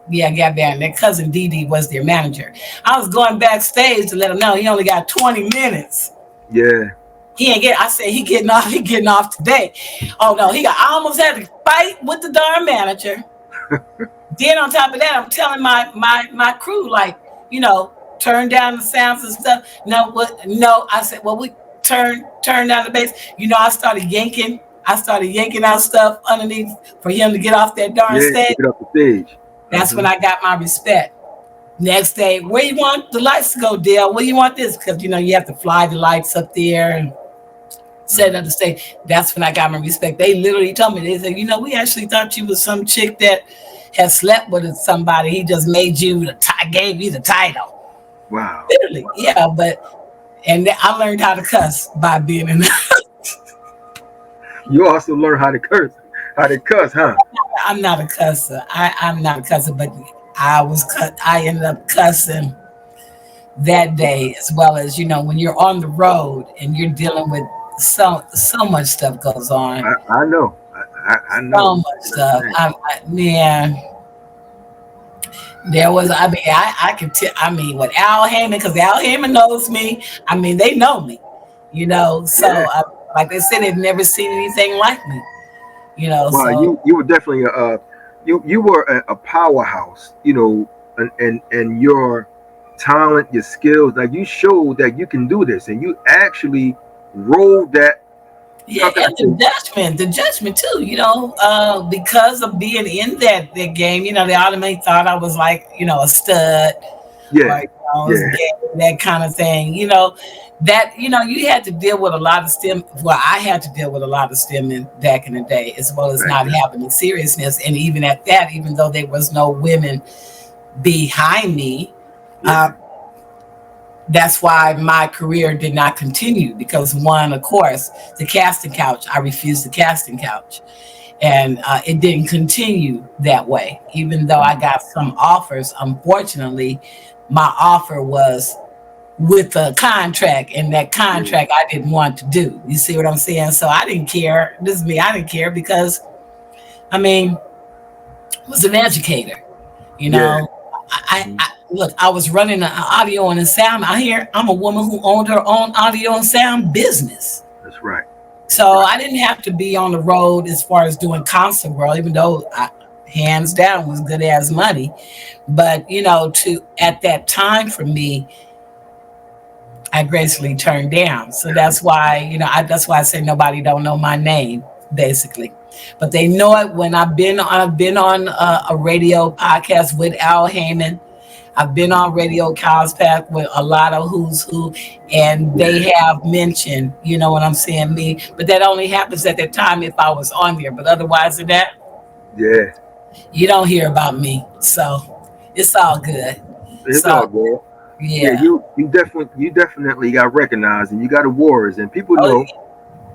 Band. Their cousin Dee was their manager. I was going backstage to let him know he only got 20 minutes. Yeah. I said he getting off today. Oh no, I almost had to fight with the darn manager. Then on top of that, I'm telling my crew, like, turn down the sounds and stuff. No, I said, well, we turn down the bass. I started yanking out stuff underneath for him to get off that darn stage. Get off the stage. That's when I got my respect. Next day, where you want the lights to go, Dale? Where you want this? Because you have to fly the lights up there and set up the stage. That's when I got my respect. They literally told me, they said, we actually thought you was some chick that had slept with somebody. He just made you gave you the title. Wow. Literally, yeah. And I learned how to cuss by being in. You also learn how to cuss, huh? I'm not a cusser. I'm not a cusser, but I ended up cussing that day, as well as when you're on the road and you're dealing with so much stuff goes on. I know. I know. So much stuff. Man, there was. I could tell. With Al Heyman, because Al Heyman knows me. They know me. So Yeah. like they said, they've never seen anything like me. Well, so you were definitely you were a powerhouse. And your talent, your skills, like you showed that you can do this, and you actually rolled that. Yeah, and the judgment too, because of being in that game, they automatically thought I was like, a stud. Yeah. Like, gay, that kind of thing. That, you had to deal with a lot of STEM. Well, I had to deal with a lot of STEM back in the day, as well as not having the seriousness. And even at that, even though there was no women behind me, that's why my career did not continue, because one, of course, the casting couch, I refused the casting couch, and it didn't continue that way. Even though I got some offers, unfortunately, my offer was with a contract, and that contract I didn't want to do. You see what I'm saying? So I didn't care. This is me. I didn't care because, I was an educator. Look, I was running an audio and sound. I'm a woman who owned her own audio and sound business. That's right. So I didn't have to be on the road as far as doing concert world, even though I, hands down, was good as money. But, at that time for me, I gracefully turned down. So that's why, that's why I say nobody don't know my name, basically. But they know it when I've been on a radio podcast with Al Heyman. I've been on Radio Cow's Path with a lot of who's who, and they have mentioned, what I'm saying, me. But that only happens at that time if I was on there. But otherwise than that, you don't hear about me. So it's all good. It's all good. Yeah. You definitely got recognized, and you got awards, and people know.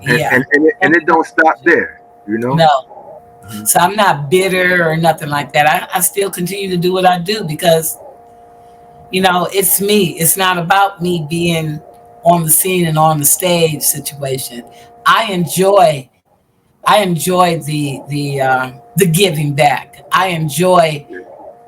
And it don't stop there. No. Mm-hmm. So I'm not bitter or nothing like that. I still continue to do what I do because, it's me. It's not about me being on the scene and on the stage situation. I enjoy the giving back. I enjoy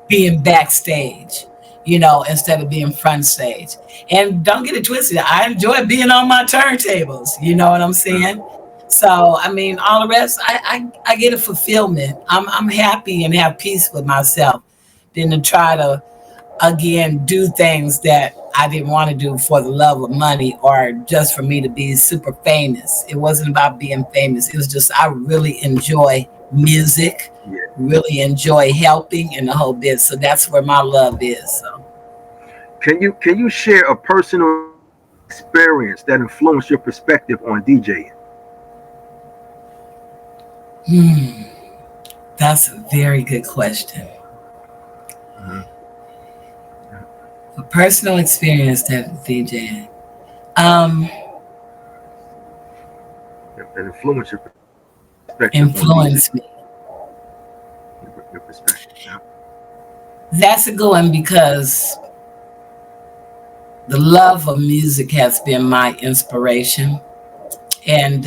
being backstage, instead of being front stage. And don't get it twisted. I enjoy being on my turntables. You know what I'm saying? So, all the rest, I get a fulfillment. I'm happy and have peace with myself than to try to, again, do things that I didn't want to do for the love of money or just for me to be super famous. It wasn't about being famous. It was just, I really enjoy music, really enjoy helping and the whole bit. So that's where my love is. So, can you share a personal experience that influenced your perspective on DJing? That's a very good question. A personal experience that DJ and influence your perspective on DJ. influenced me. Your perspective. Yeah. That's a good one because the love of music has been my inspiration. And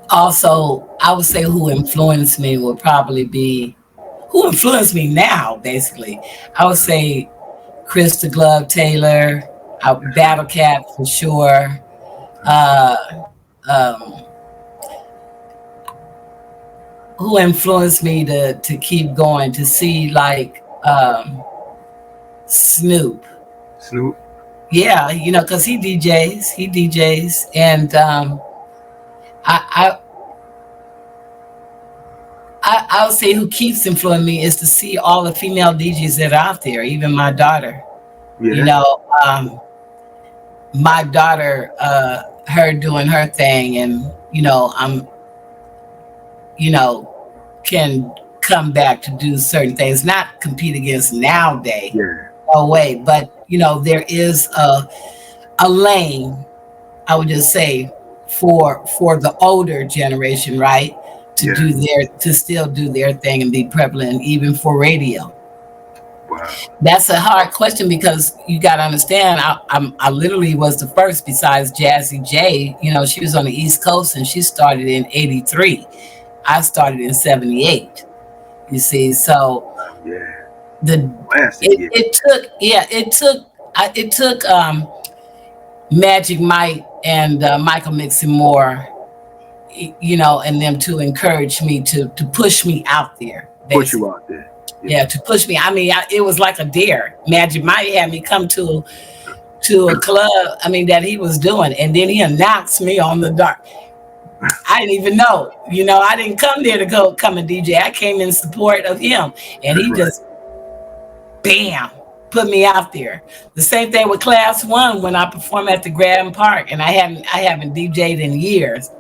also, I would say who influenced me would probably be who influenced me now, basically. I would say Chris the Glove Taylor, Battle Cat for sure. Uh, um, who influenced me to keep going, to see like Snoop. Snoop. Yeah, because he DJs, and I I would say who keeps influencing me is to see all the female DJs that are out there, even my daughter. Yeah. My daughter, her doing her thing, and I'm, can come back to do certain things, not compete against nowadays. Yeah. No way, but there is a lane, I would just say, for the older generation, right? To still do their thing and be prevalent, even for radio. Wow. That's a hard question because you got to understand. I literally was the first, besides Jazzy J. She was on the East Coast and she started in '83. I started in '78. You see, so yeah, it took Magic Mike and Michael Mixon Moore, and them to encourage me to push me out there. Basically. Push you out there. Yeah, to push me. I mean, it was like a dare. Magic Mike had me come to a club, that he was doing, and then he announced me on the dark. I didn't even know. I didn't come there to come and DJ. I came in support of him, and he just, bam, put me out there. The same thing with Class 1 when I performed at the Grand Park, and I haven't DJ'd in years.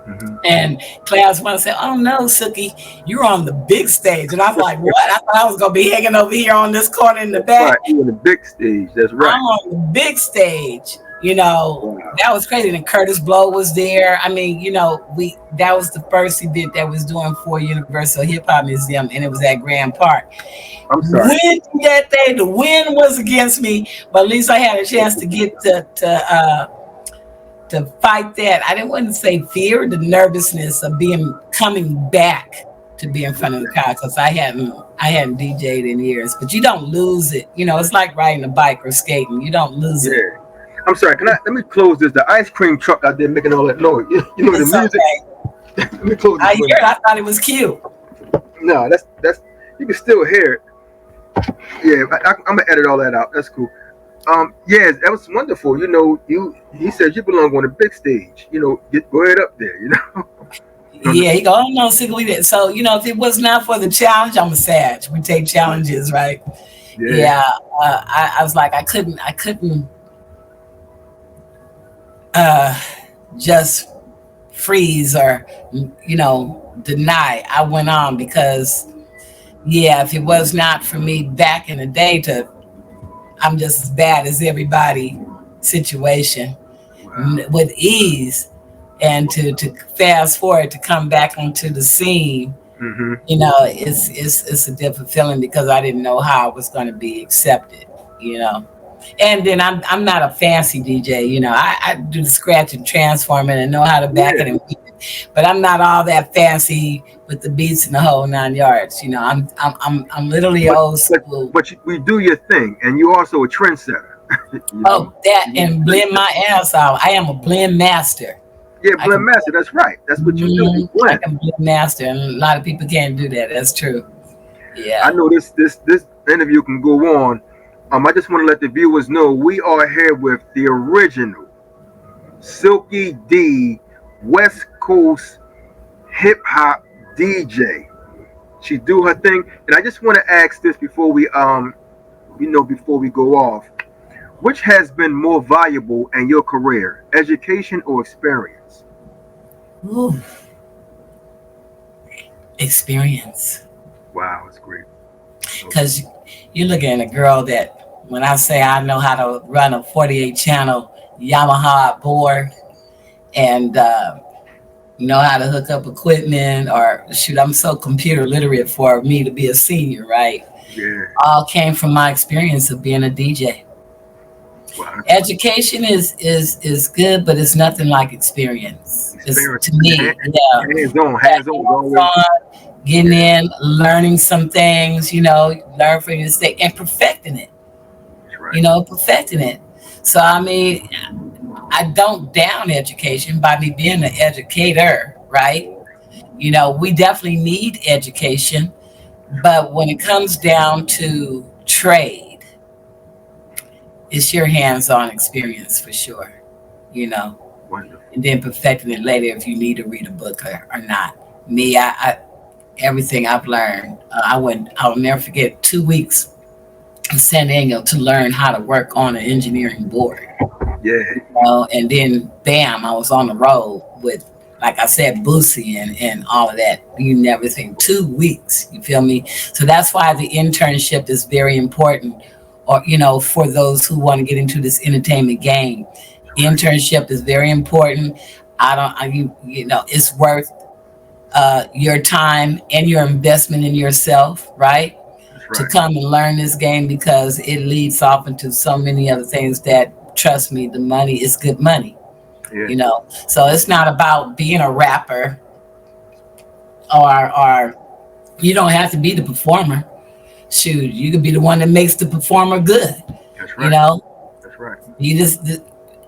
Mm-hmm. And Class 1 said, "Oh no, Silky, you're on the big stage." And I was like, "What?" I thought I was gonna be hanging over here on this corner in the back. Right, you're on the big stage. That's right. I'm on the big stage. Wow. That was crazy. And Curtis Blow was there. That was the first event that was doing for Universal Hip Hop Museum, and it was at Grand Park. I'm sorry. That day, the wind was against me, but at least I had a chance to get to fight that. I wouldn't say fear, the nervousness of coming back to be in front of the crowd, because I hadn't DJ'd in years. But you don't lose it. It's like riding a bike or skating. You don't lose it. I'm sorry. Let me close this. The ice cream truck out there making all that noise. The music. Okay. Let me close this. I hear it. I thought it was cute. No, that's you can still hear it. Yeah, I'm gonna edit all that out. That's cool. Yeah, that was wonderful. He said you belong on the big stage. Go ahead up there. Yeah, he go, "Oh no, Silky." So if it was not for the challenge, I'm a SAG. We take challenges, right? Yeah. I was like, I couldn't just freeze or deny. I went on because if it was not for me back in the day, I'm just as bad as everybody situation. Wow. With ease, and to fast forward to come back onto the scene, mm-hmm. It's a different feeling because I didn't know how I was going to be accepted, And then I'm not a fancy DJ, I do the scratch and transform it and know how to back it and beat it, but I'm not all that fancy with the beats and the whole 9 yards. I'm literally old school. But we do your thing, and you're also a trendsetter. And blend my ass out. I am a blend master. Yeah, blend master. That's right. That's what you do. You blend. I can blend master, and a lot of people can't do that. That's true. Yeah. I know this interview can go on. I just want to let the viewers know we are here with the original Silky D, West Coast hip hop DJ. She do her thing, and I just want to ask this before we before we go off. Which has been more valuable in your career, education or experience? Ooh. Experience. Wow, that's great. because you're looking at a girl that, when I say I know how to run a 48 channel Yamaha board and know how to hook up equipment, or shoot, I'm so computer literate for me to be a senior, right? Yeah. All came from my experience of being a DJ. Wow. Education is good, but it's nothing like experience. It's, to me, Hands on. Getting in, learning some things, learn from your mistake and perfecting it. That's right. Perfecting it. So I mean, I don't down education by me being an educator, right? We definitely need education, but when it comes down to trade, it's your hands-on experience for sure, Wonderful. and then perfecting it later if you need to read a book or not. Me, I everything I've learned, I'll never forget 2 weeks in San Diego to learn how to work on an engineering board. Yeah. And then bam, I was on the road with, like I said, Bootsy and all of that. You never think 2 weeks, you feel me? So that's why the internship is very important, or for those who want to get into this entertainment game. Internship is very important. It's worth your time and your investment in yourself, right? To come and learn this game, because it leads off into so many other things that, trust me, the money is good money. Yeah. So it's not about being a rapper, or you don't have to be the performer. Shoot, you could be the one that makes the performer good. That's right. That's right. You just,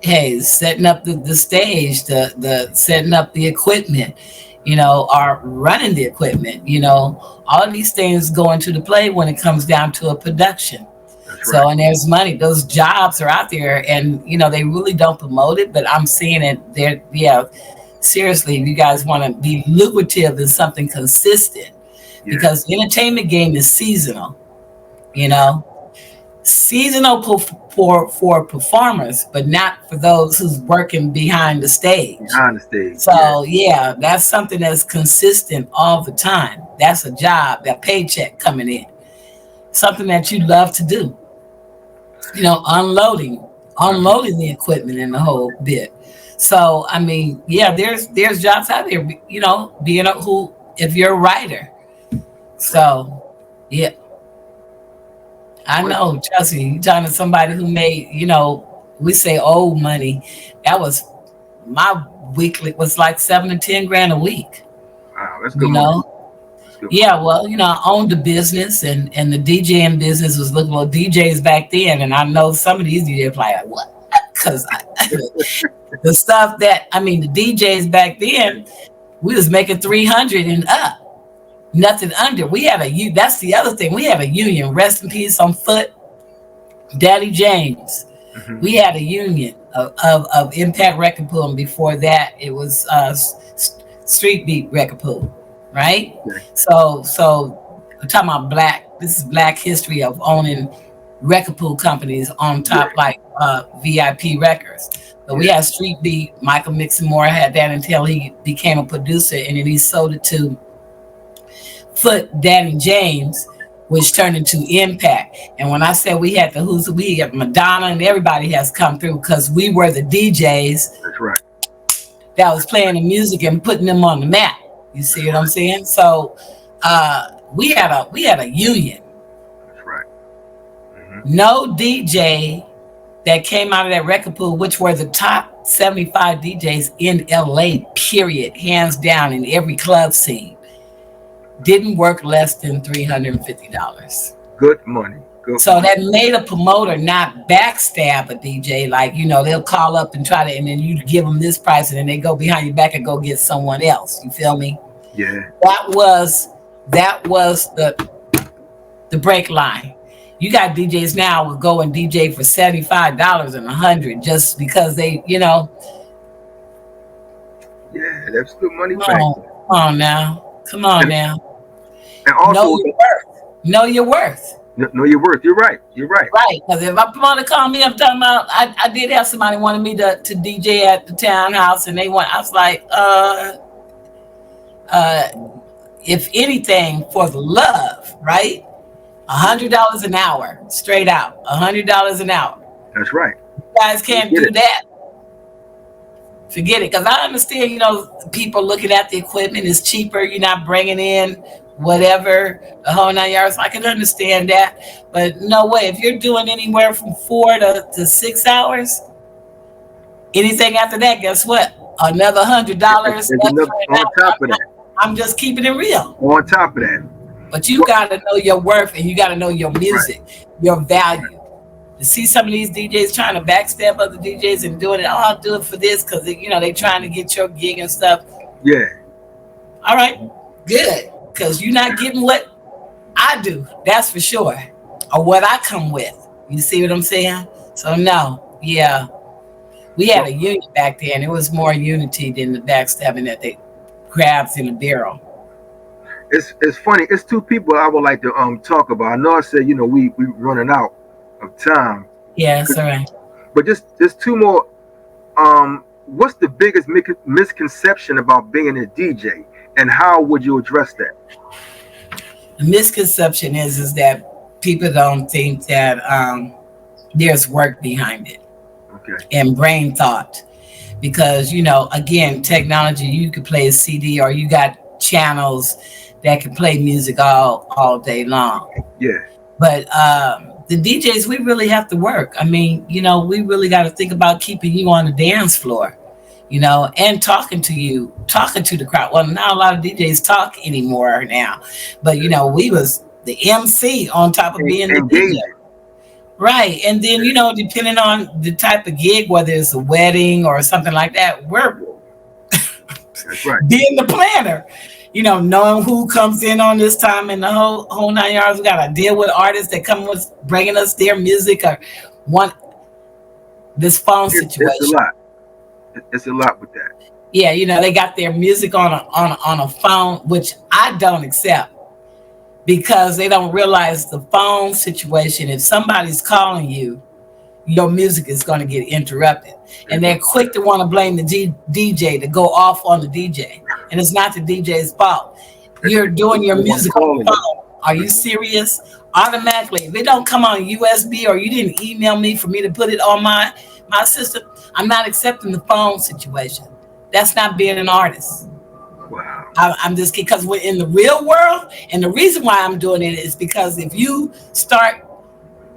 hey, setting up the stage, the setting up the equipment, or running the equipment, all of these things go into the play when it comes down to a production. That's So, right. and there's money, those jobs are out there, and, they really don't promote it, but I'm seeing it there. Yeah, seriously, if you guys want to be lucrative in something consistent, because the entertainment game is seasonal, seasonal for performers, but not for those who's working behind the stage. So that's something that's consistent all the time. That's a job, that paycheck coming in, something that you love to do. Unloading the equipment and the whole bit. So I mean, there's jobs out there. Being if you're a writer. So yeah. I know, trust me, you're talking to somebody who made, we say old money. That was my weekly was like 7 to 10 grand a week. Wow, that's good money. Yeah, well, I owned the business, and the DJing business was looking for DJs back then. And I know some of these DJs like, what? Because the stuff that, the DJs back then, we was making 300 and up. Nothing under. We had that's the other thing. We had a union. Rest in peace on foot. Daddy James. Mm-hmm. We had a union of Impact Record Pool, and before that it was Street Beat Record Pool, right? Okay. So we're talking about this is Black history of owning record pool companies on top, like VIP Records. So we had Street Beat. Michael Mixon-Moore had that until he became a producer, and then he sold it to Foot Daddy James, which turned into Impact. And when I said we had the who's we have Madonna and everybody has come through, because we were the DJs. That's right. That was playing the music and putting them on the map. You see what I'm saying? So we had a union. That's right. Mm-hmm. No DJ that came out of that record pool, which were the top 75 DJs in LA, period, hands down, in every club scene, didn't work less than $350. Good money. So that made a promoter not backstab a DJ. Like, they'll call up and try to, and then you give them this price, and then they go behind your back and go get someone else. You feel me? Yeah. That was the break line. You got DJs now will go and DJ for $75 and $100 just because they, Yeah, that's good money. Come on now. And also, know your worth. Know your worth. You're right. Right. Because if I want to call me, I'm talking about, I did have somebody wanted me to DJ at the townhouse, and I was like, if anything, for the love, right? $100 an hour, straight out, $100 an hour. That's right. You guys can't do that. Forget it. Because I understand, people looking at the equipment is cheaper. You're not bringing in whatever, the whole 9 yards. I can understand that. But no way. If you're doing anywhere from 4 to 6 hours, anything after that, guess what? Another $100 on top of that. I'm just keeping it real. On top of that. But you got to know your worth, and you got to know your music, your value. To see some of these DJs trying to backstab other DJs and doing it, I'll do it for this because they trying to get your gig and stuff. Yeah. All right, good, because you're not getting what I do. That's for sure, or what I come with. You see what I'm saying? So no, yeah, we had a union back then. It was more unity than the backstabbing that they grabs in the barrel. It's funny. It's two people I would like to talk about. I know I said we running out of time. Yeah, that's all right. But just two more. What's the biggest misconception about being a DJ, and how would you address that? The misconception is that people don't think that there's work behind it. Okay. And brain thought, because again, technology, you could play a CD, or you got channels that can play music all day long. Yeah. But the DJs, we really have to work. I mean, we really got to think about keeping you on the dance floor, and talking to the crowd. Well, not a lot of DJs talk anymore now, but we was the MC on top of being the DJ. Right. And then, depending on the type of gig, whether it's a wedding or something like that, we're That's right. being the planner. Knowing who comes in on this time and the whole 9 yards. We got to deal with artists that come with bringing us their music or this phone situation. It's a lot. It's a lot with that. Yeah, they got their music on a phone, which I don't accept, because they don't realize the phone situation. If somebody's calling you, your music is going to get interrupted. And they're quick to want to blame the DJ, to go off on the DJ. And it's not the DJ's fault. You're doing your music on the phone. Are you serious? Automatically, if it don't come on USB, or you didn't email me for me to put it on my system, I'm not accepting the phone situation. That's not being an artist. Wow. I'm just kidding, because we're in the real world. And the reason why I'm doing it is because if you start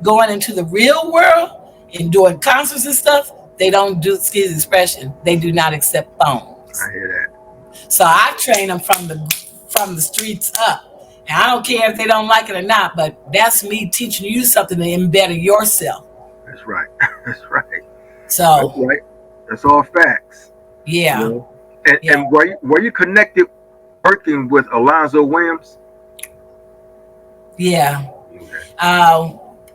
going into the real world and doing concerts and stuff, they don't do, excuse the expression, they do not accept phones. I hear that. So I train them from the streets up. And I don't care if they don't like it or not, but that's me teaching you something to embetter yourself. That's right. That's right. So that's right. That's all facts. Yeah. And were you connected working with Alonzo Williams? Yeah.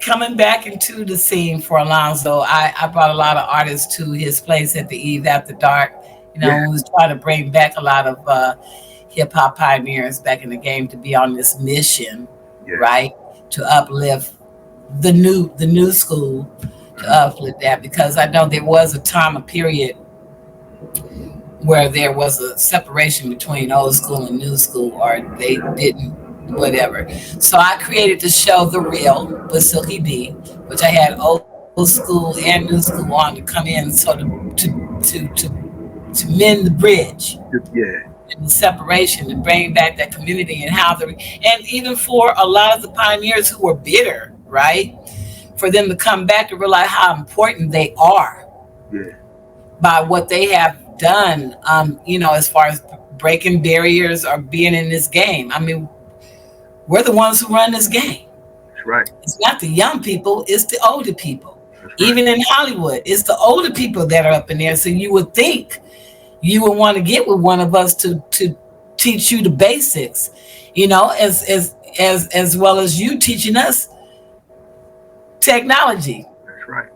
Coming back into the scene for Alonzo, I brought a lot of artists to his place at the Eve After Dark. We was trying to bring back a lot of hip hop pioneers back in the game to be on this mission, right? To uplift the new school, to uplift that, because I know there was a period where there was a separation between old school and new school, or they didn't, whatever. So I created the show The Real with Silky D, which I had old school and new school on to come in, so to mend the bridge. Yeah. And the separation, to bring back that community, and and even for a lot of the pioneers who were bitter, right? For them to come back to realize how important they are by what they have done, as far as breaking barriers or being in this game. I mean, we're the ones who run this game. That's right. It's not the young people, it's the older people. Right. Even in Hollywood, it's the older people that are up in there. So you would think you would want to get with one of us to teach you the basics, as well as you teaching us technology. That's right.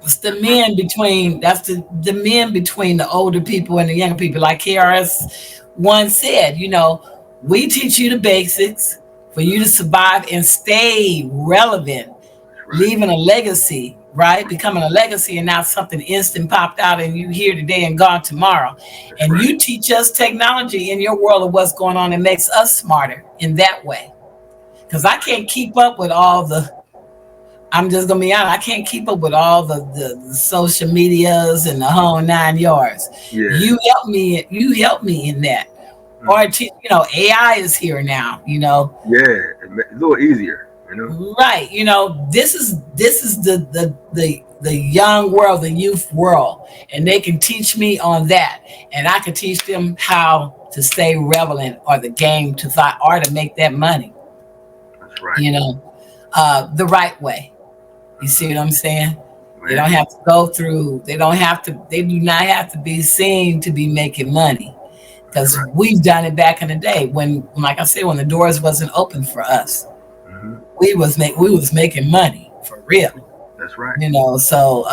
It's the men between the men between the older people and the younger people. Like KRS once said, we teach you the basics for you to survive and stay relevant, leaving a legacy, right? Becoming a legacy, and not something instant popped out and you here today and gone tomorrow. And you teach us technology in your world of what's going on and makes us smarter in that way. because I can't keep up with all the. I'm just gonna be honest. I can't keep up with all the social medias and the whole 9 yards. Yeah. You help me. You help me in that. Or AI is here now. Yeah, a little easier. Right. This is the young world, the youth world, and they can teach me on that, and I can teach them how to stay relevant or the game or to make that money. That's right. The right way. You see what I'm saying? Man. They don't have to go through. They do not have to be seen to be making money, because we've done it back in the day when, like I said, when the doors wasn't open for us. Mm-hmm. We was making money for real. That's right. So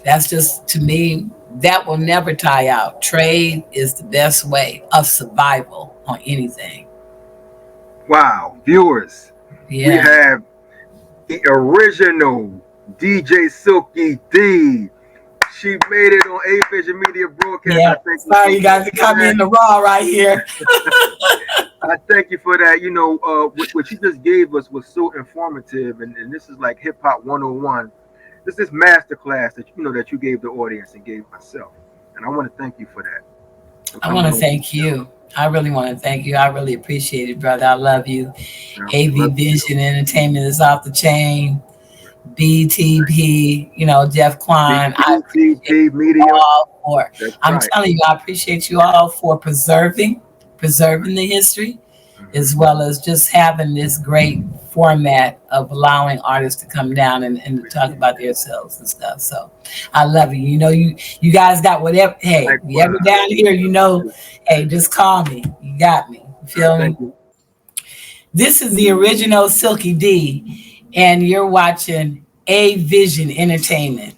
that's just, to me, that will never die out. Trade is the best way of survival on anything. Wow, viewers, we have the original DJ Silky D. She made it on A Vision Media Broadcast. Yeah. Sorry, you guys to come in the raw right here. I thank you for that. What you just gave us was so informative, and this is like hip hop 101. This is masterclass that you gave the audience and gave myself, and I want to thank you for that. I want to thank you. I really want to thank you. I really appreciate it, brother. I love you. AV Vision Entertainment is off the chain. BTP, Jeff Klein. BTP Media. I'm telling you, I appreciate you all for preserving the history, as well as just having this great format of allowing artists to come down and talk about themselves and stuff. So I love you. You guys got whatever. Hey, if you ever down here, hey, just call me. You got me. You feel me? This is the original Silky D, and you're watching A Vision Entertainment.